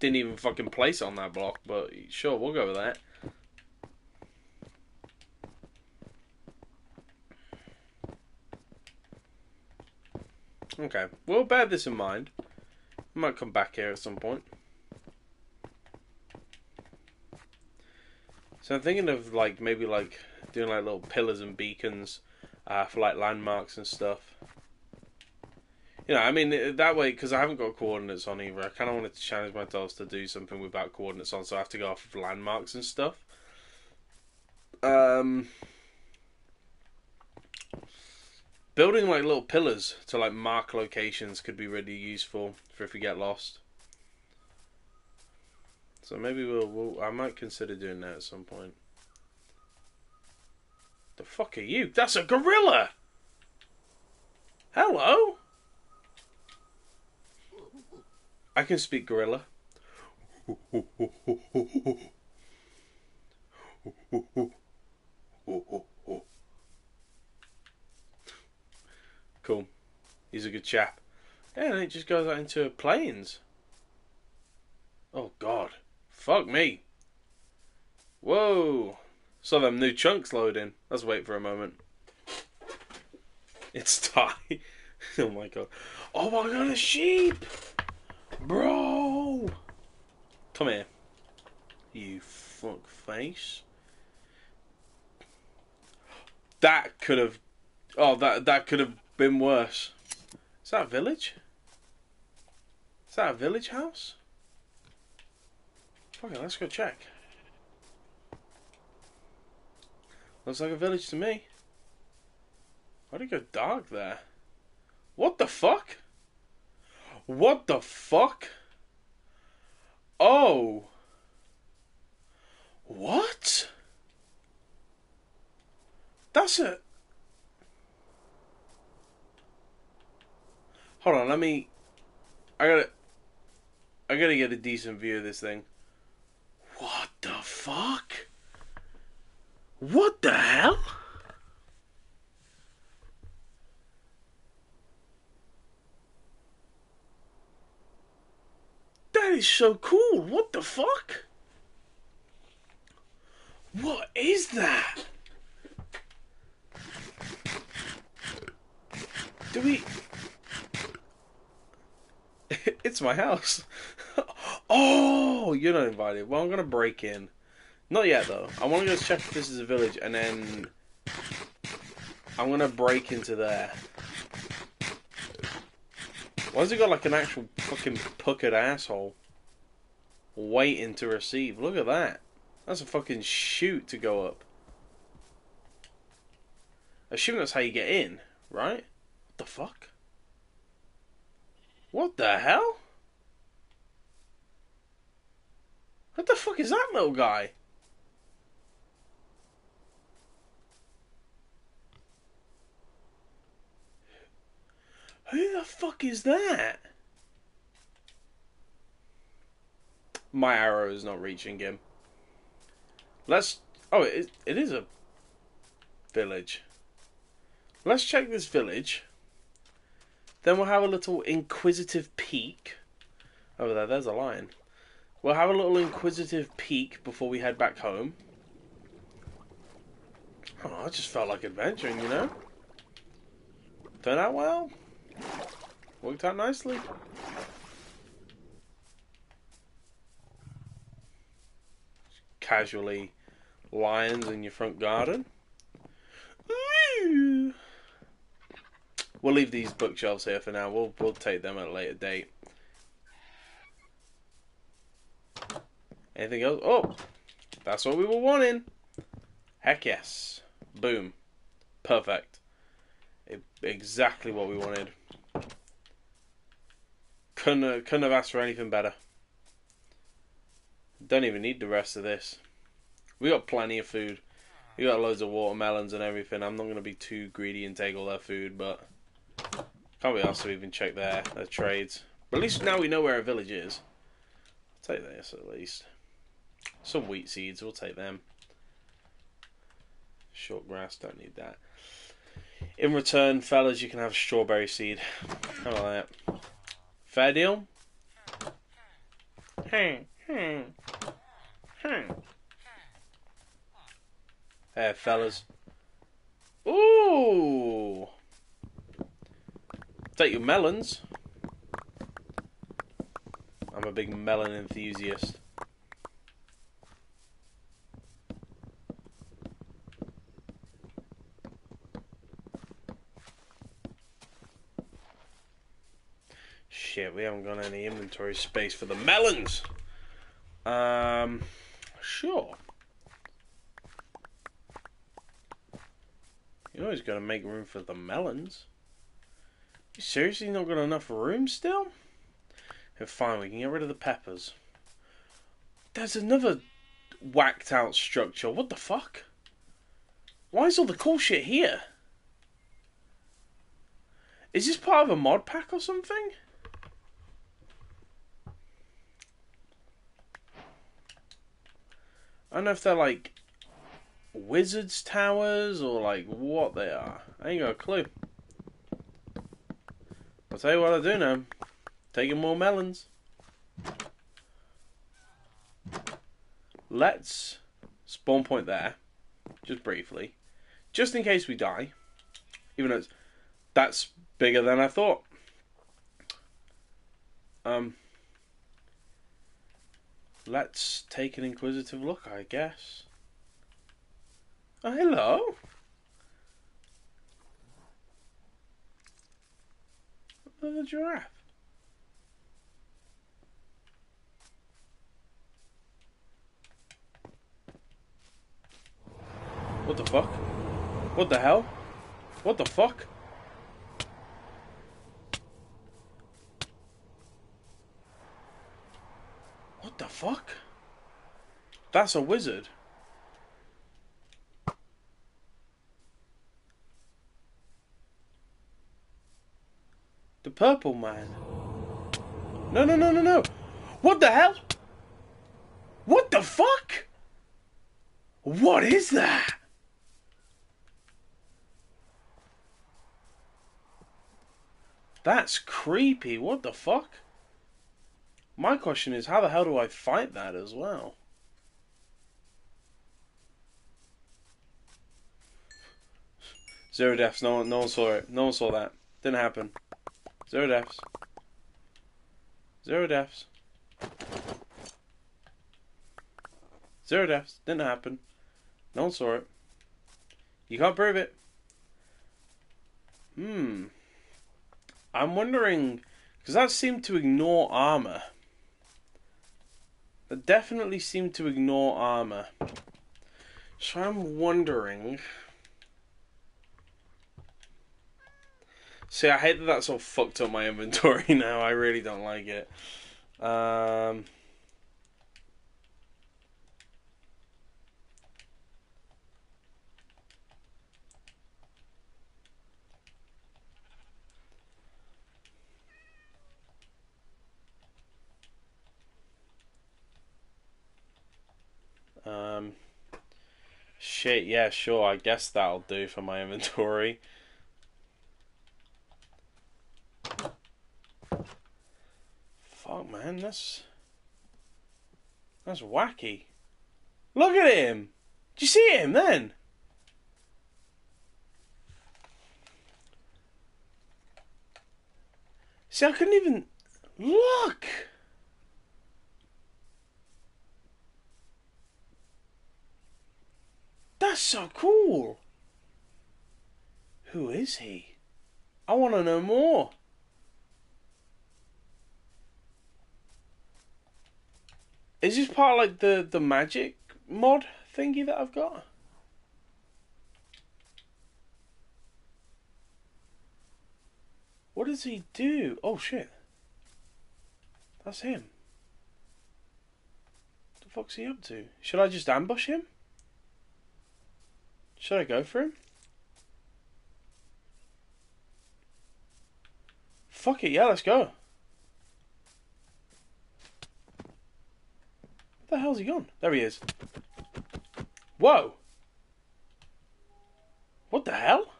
didn't even fucking place it on that block, but sure, we'll go with that. Okay, we'll bear this in mind. I might come back here at some point. So I'm thinking of like maybe like doing like little pillars and beacons for like landmarks and stuff. You know, I mean that way because I haven't got coordinates on either. I kind of wanted to challenge myself to do something without coordinates on, so I have to go off of landmarks and stuff. Building like little pillars to like mark locations could be really useful for if we get lost. So maybe I might consider doing that at some point. The fuck are you? That's a gorilla! Hello? I can speak gorilla. Cool. He's a good chap. Yeah, and it just goes out into plains. Oh god. Fuck me. Whoa. Saw them new chunks loading. Let's wait for a moment. It's Ty. Oh my god. Oh my god, a sheep! Bro! Come here. You fuck face. That could have... Oh, that could have been worse. Is that a village? Is that a village house? Okay, let's go check. Looks like a village to me. Why'd it go dark there? What the fuck? What the fuck? Oh. What? That's a... Hold on, let me... I gotta get a decent view of this thing. What the fuck? What the hell? That is so cool. What the fuck? What is that? Do we... It's my house. Oh, you're not invited. Well, I'm gonna break in. Not yet, though. I want to go check if this is a village, and then I'm gonna break into there. Why has it got like an actual fucking puckered asshole waiting to receive? Look at that. That's a fucking chute to go up. Assuming that's how you get in, right? What the fuck? What the hell? What the fuck is that little guy? Who the fuck is that? My arrow is not reaching him. Let's... Oh, it is a village. Let's check this village. Then we'll have a little inquisitive peek. Over there, there's a lion. We'll have a little inquisitive peek before we head back home. Oh, I just felt like adventuring, you know? Turned out well. Worked out nicely. Casually lions in your front garden. Ooh. We'll leave these bookshelves here for now. We'll take them at a later date. Anything else? Oh, that's what we were wanting. Heck yes. Boom. Perfect. Exactly what we wanted. Couldn't have asked for anything better. Don't even need the rest of this. We got plenty of food. We got loads of watermelons and everything. I'm not going to be too greedy and take all their food, but can't be asked to even check their trades. But at least now we know where a village is. I'll take this at least. Some wheat seeds, we'll take them. Short grass, don't need that. In return, fellas, you can have a strawberry seed. How about that? Fair deal? Hey, fellas. Ooh! Take your melons. I'm a big melon enthusiast. Shit, we haven't got any inventory space for the melons. Sure. You always gotta make room for the melons. You seriously not got enough room still? Fine, we can get rid of the peppers. There's another whacked out structure. What the fuck? Why is all the cool shit here? Is this part of a mod pack or something? I don't know if they're like wizards towers or like what they are. I ain't got a clue. I'll tell you what I do know. Taking more melons. Let's spawn point there. Just briefly. Just in case we die. Even though that's bigger than I thought. Let's take an inquisitive look, I guess. Oh, hello. Another giraffe. What the fuck? What the hell? What the fuck? What the fuck? That's a wizard. The purple man. No, no, no, no, no. What the hell? What the fuck? What is that? That's creepy. What the fuck? My question is, how the hell do I fight that as well? Zero deaths. No one saw it. No one saw that. Didn't happen. Zero deaths. Zero deaths. Zero deaths. Didn't happen. No one saw it. You can't prove it. I'm wondering, because that seemed to ignore armor. That definitely seemed to ignore armor. So I'm wondering. See, I hate that that's all fucked up my inventory now. I really don't like it. Shit, yeah, sure. I guess that'll do for my inventory. Fuck, man, that's wacky. Look at him. Did you see him then? See, I couldn't even look. That's so cool. Who is he? I want to know more. Is this part of like the magic mod thingy that I've got? does he do? Oh shit. That's him. What the fuck's he up to? Should I just ambush him? Should I go for him? Fuck it, yeah, let's go. Where the hell's he gone? There he is. Whoa! What the hell?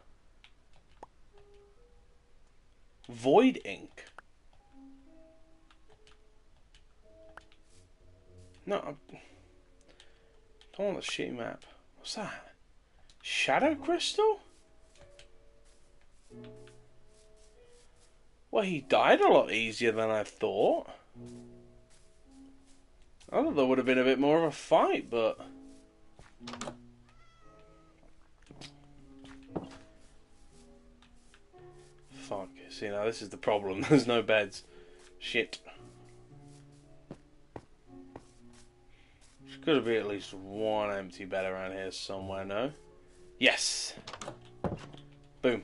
Void ink. No, I don't want a shitty map. What's that? Shadow crystal? Well, he died a lot easier than I thought. I thought there would have been a bit more of a fight, but... Fuck. See, now this is the problem. There's no beds. Shit. There's got to be at least one empty bed around here somewhere, no? Yes! Boom.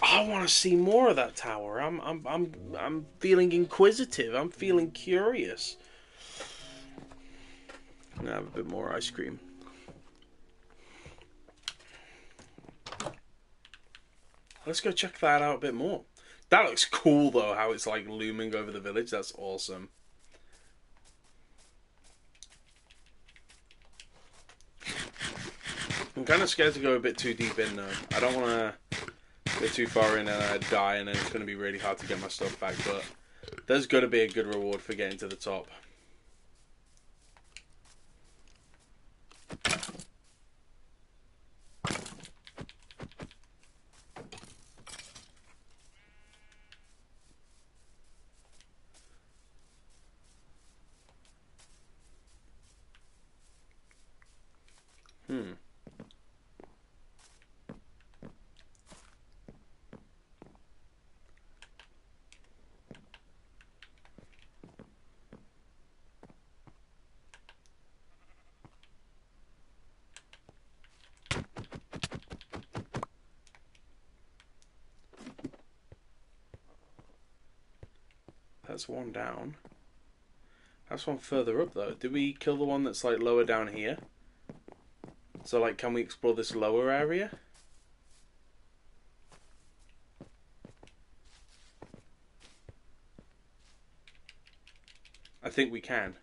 I want to see more of that tower. I'm feeling inquisitive. I'm feeling curious. I'm gonna have a bit more ice cream. Let's go check that out a bit more. That looks cool though, how it's like looming over the village. That's awesome. I'm kind of scared to go a bit too deep in though. I don't want to go too far in and I die and then it's going to be really hard to get my stuff back. But there's got to be a good reward for getting to the top. That's one down. That's one further up though. Did we kill the one that's like lower down here? So like, can we explore this lower area? I think we can.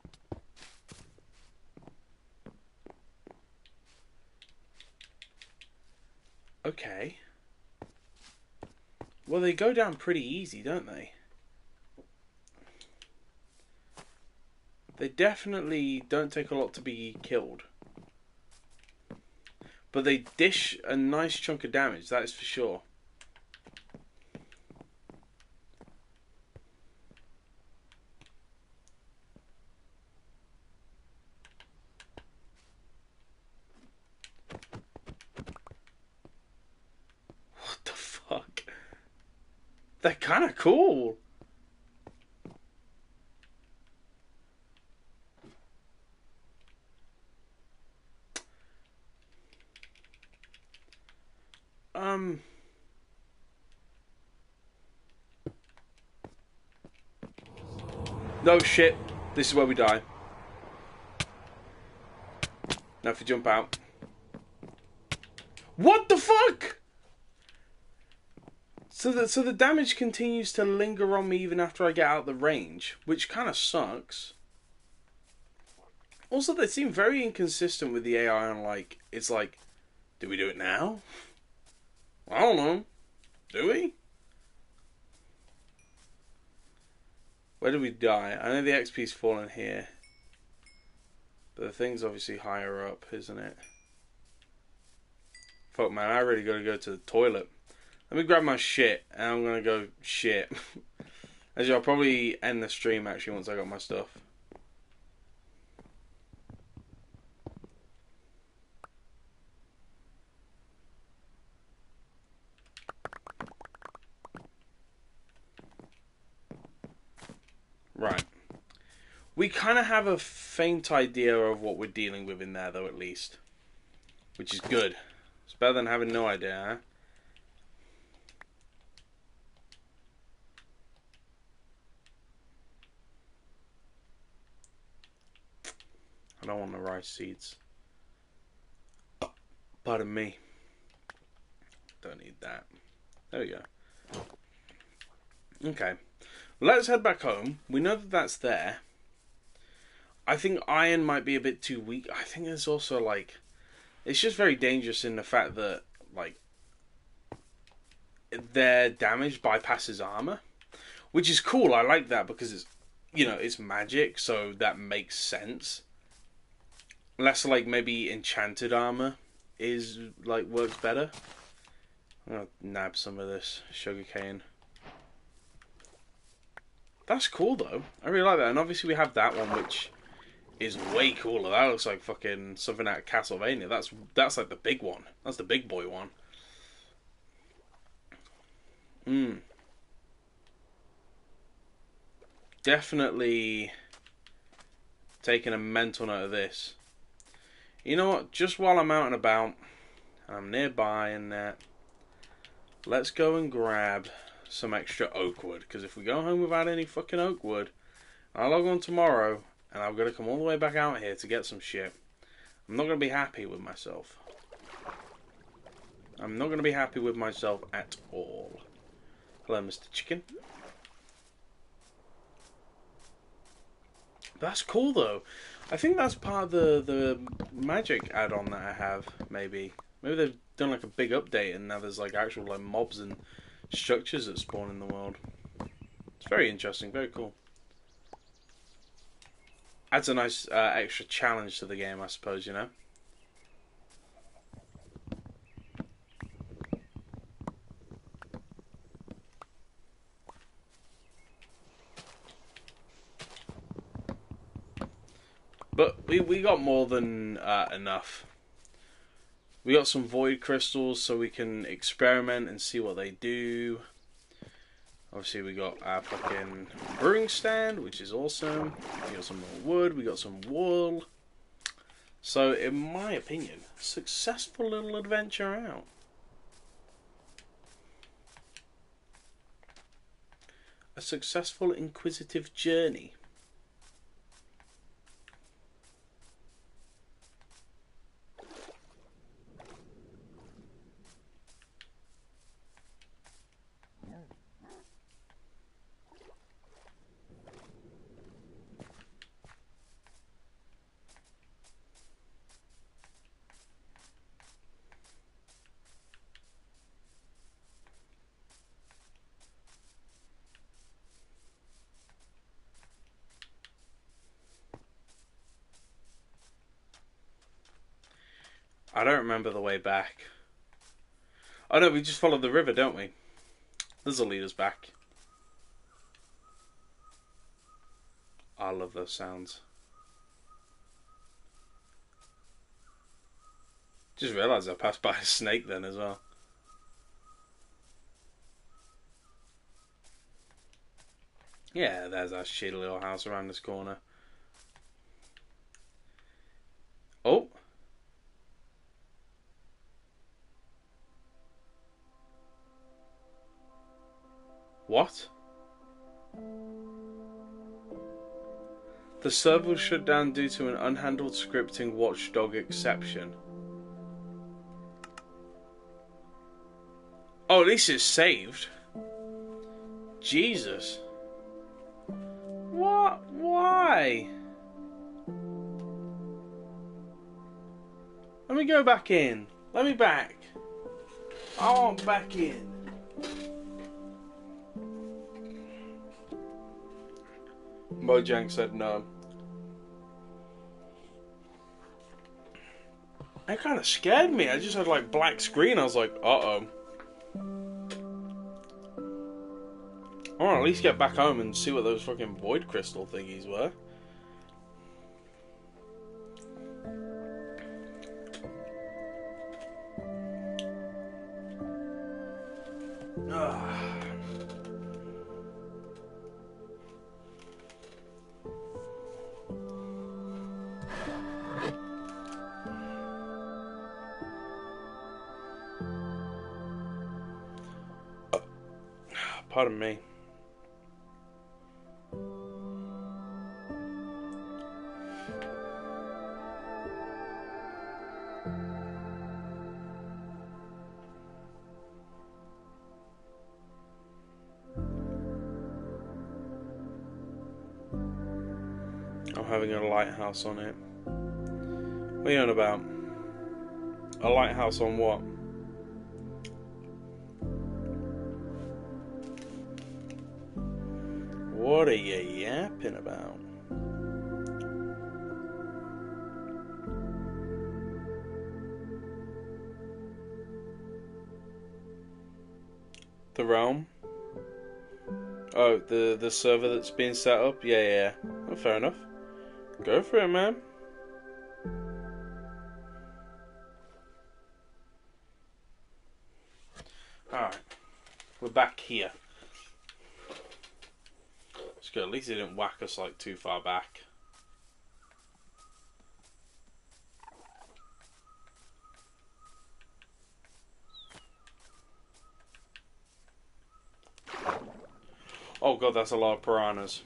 Okay. Well, they go down pretty easy, don't they? They definitely don't take a lot to be killed. But they dish a nice chunk of damage, that is for sure. What the fuck? They're kind of cool. No shit. This is where we die. Now if you jump out. What the fuck? So the damage continues to linger on me even after I get out of the range, which kind of sucks. Also, they seem very inconsistent with the AI on like, it's like, do we do it now? I don't know. Do we? Where did we die? I know the XP's fallen here. But the thing's obviously higher up, isn't it? Fuck man, I really gotta go to the toilet. Let me grab my shit and I'm gonna go shit. Actually, I'll probably end the stream actually once I got my stuff. Right. We kind of have a faint idea of what we're dealing with in there, though, at least. Which is good. It's better than having no idea, huh? don't want the rice seeds. Pardon me. Don't need that. There we go. Okay. Let's head back home. We know that that's there. I think iron might be a bit too weak. I think there's also, like... It's just very dangerous in the fact that, like... Their damage bypasses armor. Which is cool. I like that because it's... You know, it's magic, so that makes sense. Less like maybe enchanted armor is, like, works better. I'm gonna nab some of this sugarcane. That's cool, though. I really like that. And obviously we have that one, which is way cooler. That looks like fucking something out of Castlevania. That's like the big one. That's the big boy one. Definitely taking a mental note of this. You know what? Just while I'm out and about, and I'm nearby and that, let's go and grab some extra oak wood. Because if we go home without any fucking oak wood, I'll log on tomorrow and I've got to come all the way back out here to get some shit. I'm not going to be happy with myself. I'm not going to be happy with myself at all. Hello, Mr. Chicken. That's cool, though. I think that's part of the magic add-on that I have, maybe. Maybe they've done, like, a big update, and now there's, like, actual, like, mobs and structures that spawn in the world. It's very interesting, very cool. Adds a nice extra challenge to the game, I suppose, you know? But we got more than enough. We got some void crystals so we can experiment and see what they do. Obviously we got our fucking brewing stand, which is awesome. We got some more wood, we got some wool. So in my opinion, successful little adventure out. A successful inquisitive journey. I don't remember the way back. Oh no, we just follow the river, don't we? This'll lead us back. I love those sounds. Just realised I passed by a snake then as well. Yeah, there's our shitty little house around this corner. Oh! What? The server was shut down due to an unhandled scripting watchdog exception. Oh, at least it's saved. Jesus. What? Why? Let me go back in. Let me back. I want back in. Mojang said no. That kind of scared me. I just had like black screen. I was like, uh-oh. I want to at least get back home and see what those fucking void crystal thingies were. Pardon me. having a lighthouse on it. What are you on about? A lighthouse on what? What are you yapping about? The realm? Oh, the server that's being set up? Yeah. Oh, fair enough. Go for it, man. Alright. We're back here. It's good. At least it didn't whack us like too far back. Oh god, that's a lot of piranhas.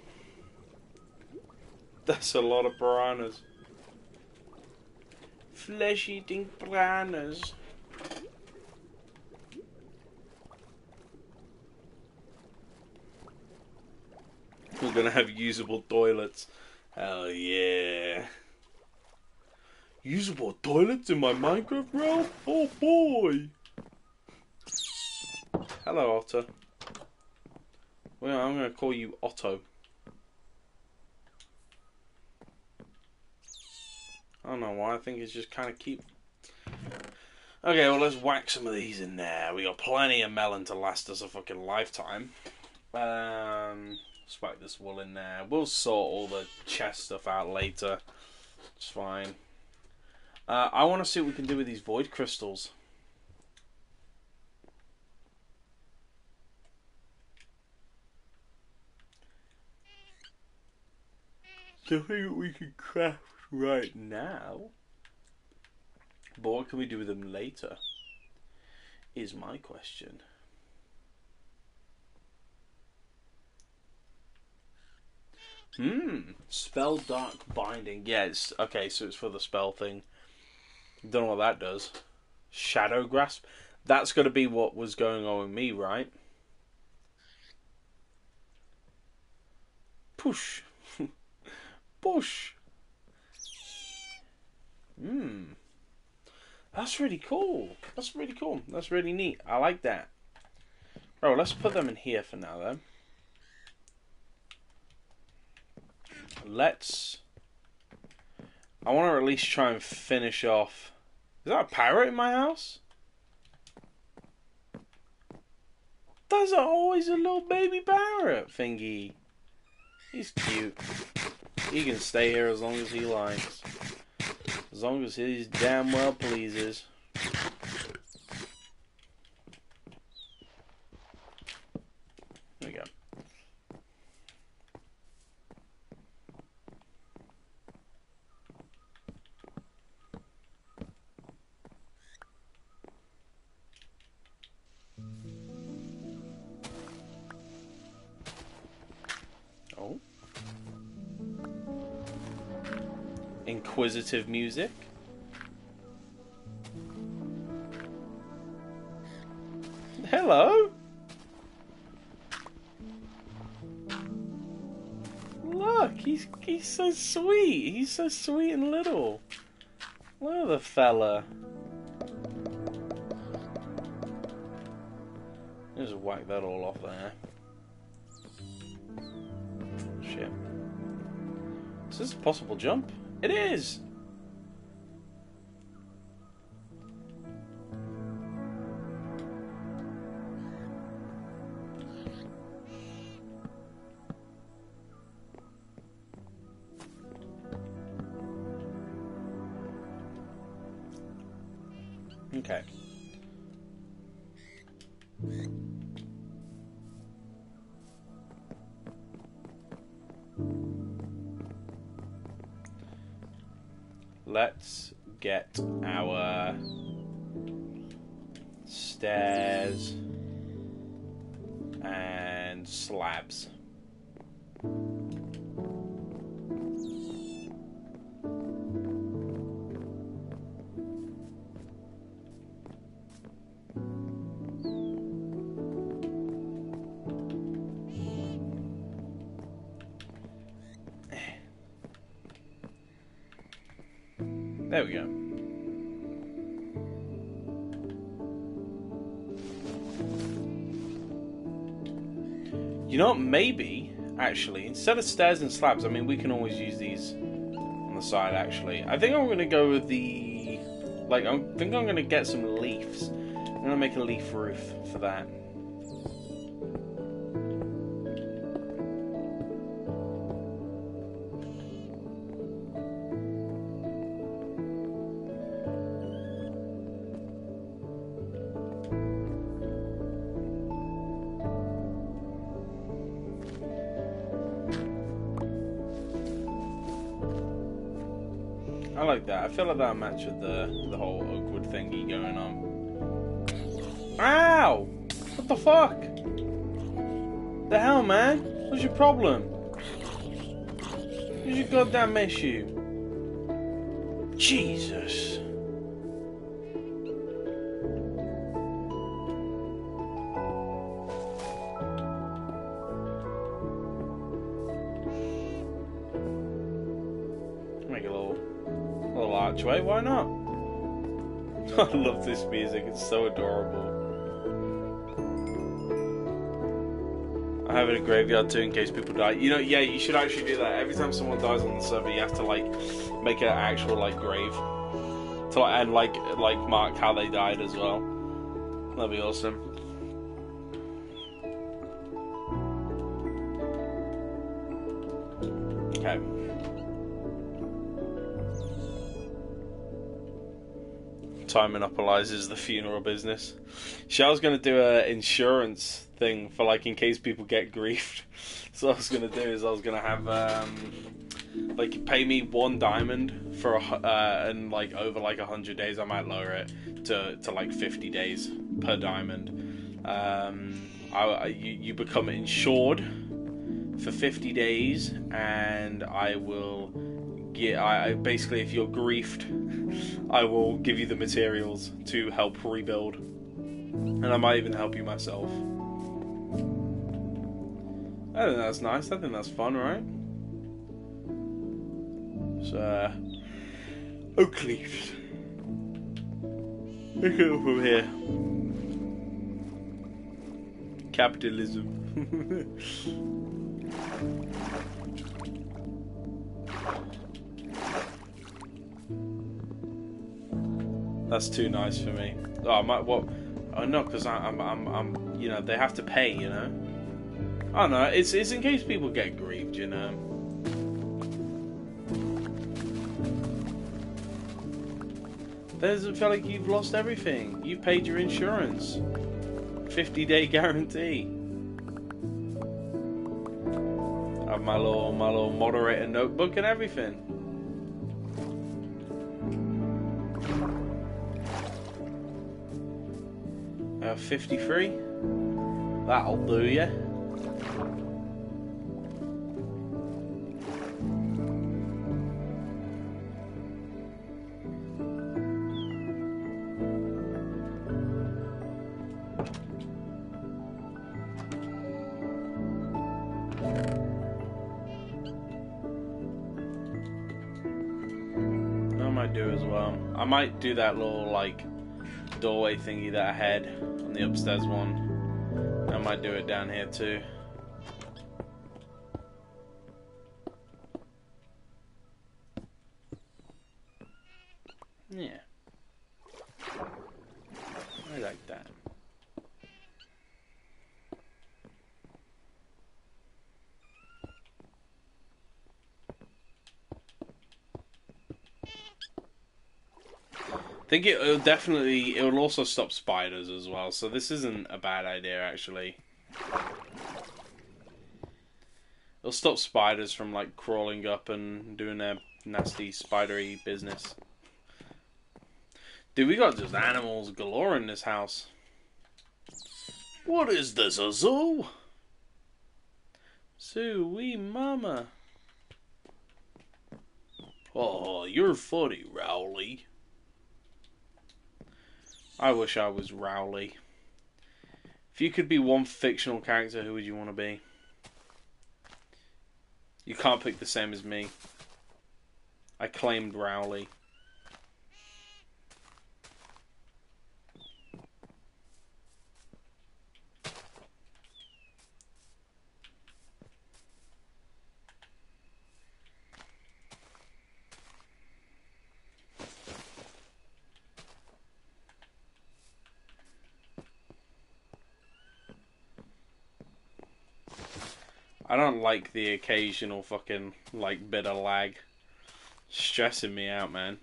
That's a lot of piranhas. Flesh-eating piranhas. We're gonna have usable toilets. Hell yeah. Usable toilets in my Minecraft realm? Oh boy! Hello, Otter. Well, I'm gonna call you Otto. I don't know why, I think it's just kind of cute. Okay, well, let's whack some of these in there. We got plenty of melon to last us a fucking lifetime. Let's whack this wool in there. We'll sort all the chest stuff out later. It's fine. I want to see what we can do with these void crystals. Nothing that we can craft right now. But what can we do with them later? Is my question. Spell Dark Binding. Yeah, it's okay, so it's for the spell thing. Don't know what that does. Shadow Grasp. That's got to be what was going on with me, right? Push. Push. That's really cool. That's really cool. That's really neat. I like that. Oh, let's put them in here for now, then. I want to at least try and finish off. Is that a parrot in my house? There's always a little baby parrot thingy. He's cute. He can stay here as long as he likes. As long as he damn well pleases. There we go. Oh. Inquisitive music. Hello. Look, he's so sweet. He's so sweet and little. Look at the fella. Just whack that all off there. Shit. Is this a possible jump? It is! Okay. Let's get our stairs and slabs. There we go. You know what? Maybe, actually, instead of stairs and slabs, I mean, we can always use these on the side, actually. I think I'm going to go with the... Like, I think I'm going to get some leaves. I'm going to make a leaf roof for that. I like that. I feel like that'll match with the whole Oakwood thingy going on. Ow! What the fuck? The hell, man? What's your problem? What's your goddamn issue? Jesus. Make a little archway, why not? I love this music, it's so adorable. I have it in a graveyard too in case people die. You know, yeah, you should actually do that. Every time someone dies on the server, you have to like make an actual like grave to and like mark how they died as well. That'd be awesome. Okay. Time monopolizes the funeral business. Shell's gonna do a insurance thing for like in case people get griefed. So what I was gonna do is I was gonna have like pay me 1 diamond for and like over like 100 days I might lower it to like 50 days per diamond. You become insured for 50 days and I will basically if you're griefed I will give you the materials to help rebuild, and I might even help you myself. I think that's nice. I think that's fun, right? So, oak leaves. Look at it from here. Capitalism. That's too nice for me. Oh, I might what? Oh no, because I'm. You know, they have to pay. You know. Oh no, it's in case people get grieved. You know. Doesn't feel like you've lost everything. You've paid your insurance. 50-day guarantee. I have my little moderator notebook and everything. 53. That'll do ya. I might do as well. I might do that little like doorway thingy that I had on the upstairs one. I might do it down here too. Yeah. I like that. I think it'll also stop spiders as well, so this isn't a bad idea actually. It'll stop spiders from like crawling up and doing their nasty spidery business. Dude, we got just animals galore in this house. What is this, a zoo? Zoo-wee mama. Oh, you're funny, Rowley. I wish I was Rowley. If you could be one fictional character, who would you want to be? You can't pick the same as me. I claimed Rowley. I don't like the occasional fucking, like, bit of lag. Stressing me out, man.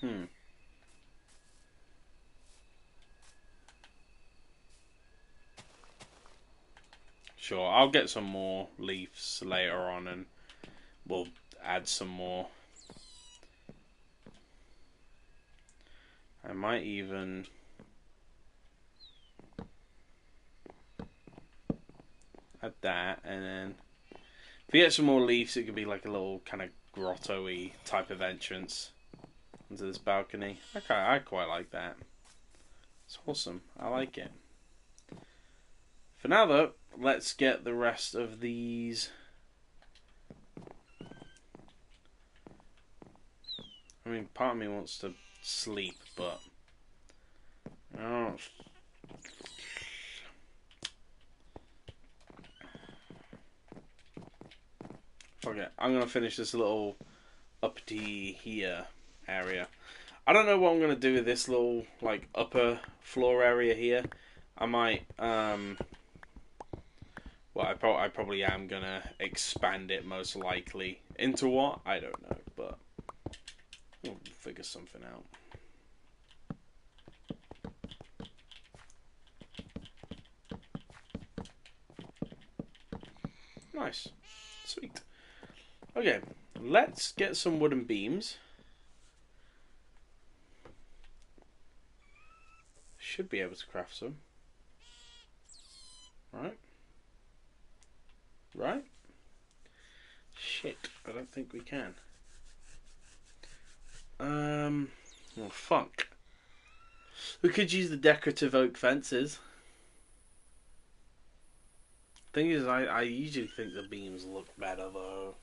Hmm. Sure, I'll get some more leaves later on and we'll add some more. I might even... add that, and then... if we get some more leaves, it could be like a little kind of grotto-y type of entrance into this balcony. Okay, I quite like that. It's awesome. I like it. For now, though, let's get the rest of these. I mean, part of me wants to sleep, but... oh. Fuck it. I'm going to finish this little uppity here area. I don't know what I'm going to do with this little, like, upper floor area here. I might, well, I probably am going to expand it most likely. Into what? I don't know, but we'll figure something out. Nice. Sweet. Okay, let's get some wooden beams. Should be able to craft some. Right? Right? Shit, I don't think we can. Well, fuck. We could use the decorative oak fences. Thing is, I usually think the beams look better, though.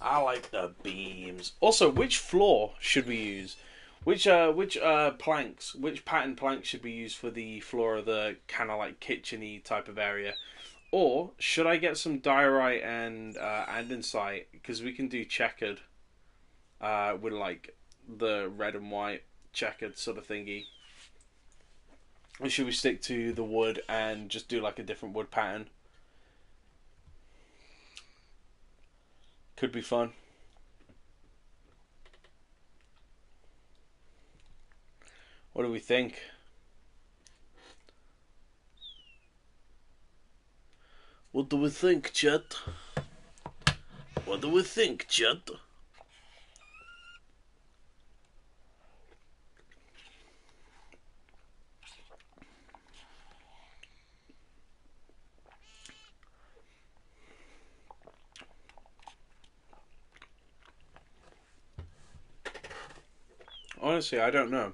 I like the beams. Also, which floor should we use? Which planks, which pattern planks should we use for the floor of the kind of like kitchen-y type of area? Or should I get some diorite and andesite, because we can do checkered with like the red and white checkered sort of thingy? Or should we stick to the wood and just do like a different wood pattern? Could be fun. What do we think? What do we think, chat? What do we think, chat? Honestly, I don't know.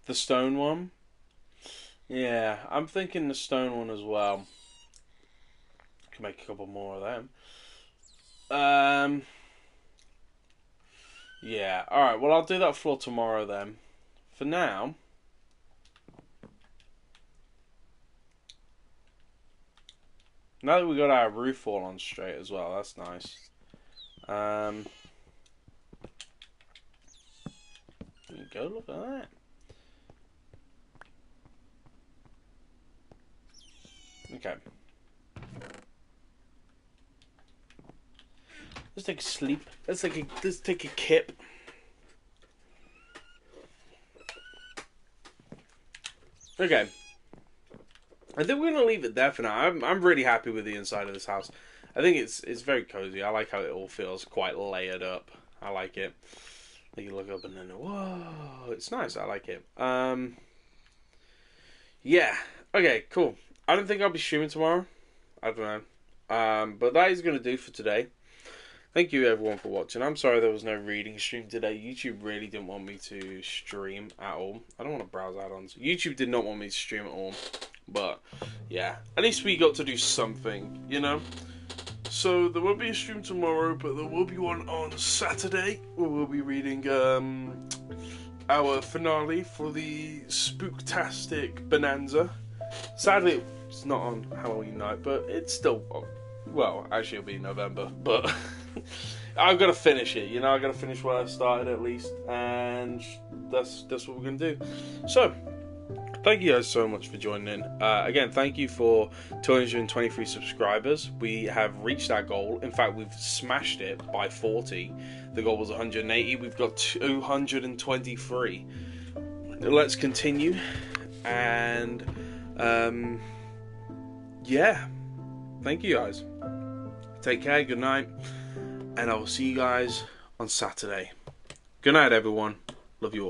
The stone one? Yeah, I'm thinking the stone one as well. Can make a couple more of them. Yeah, alright, well, I'll do that floor tomorrow then. For now, now that we got our roof all on straight as well, that's nice. There you go, look at that. Okay. Let's take a sleep. Let's take a kip. Okay. I think we're gonna leave it there for now. I'm really happy with the inside of this house. I think it's very cozy. I like how it all feels quite layered up. I like it. You look up and then, whoa, it's nice. I like it. Yeah. Okay, cool. I don't think I'll be streaming tomorrow. I don't know. But that is going to do for today. Thank you everyone for watching. I'm sorry there was no reading stream today. YouTube really didn't want me to stream at all. I don't want to browse add-ons. YouTube did not want me to stream at all. But, yeah. At least we got to do something, you know? So, there won't be a stream tomorrow, but there will be one on Saturday, where we'll be reading our finale for the Spooktastic Bonanza. Sadly, it's not on Halloween night, but it's still... Well, actually it'll be November, but... I've got to finish it, you know? I've got to finish what I started, at least. And that's what we're going to do. So... Thank you guys so much for joining in. Again, thank you for 223 subscribers. We have reached our goal. In fact, we've smashed it by 40. The goal was 180. We've got 223. Let's continue. And, yeah. Thank you guys. Take care. Good night. And I will see you guys on Saturday. Good night, everyone. Love you all.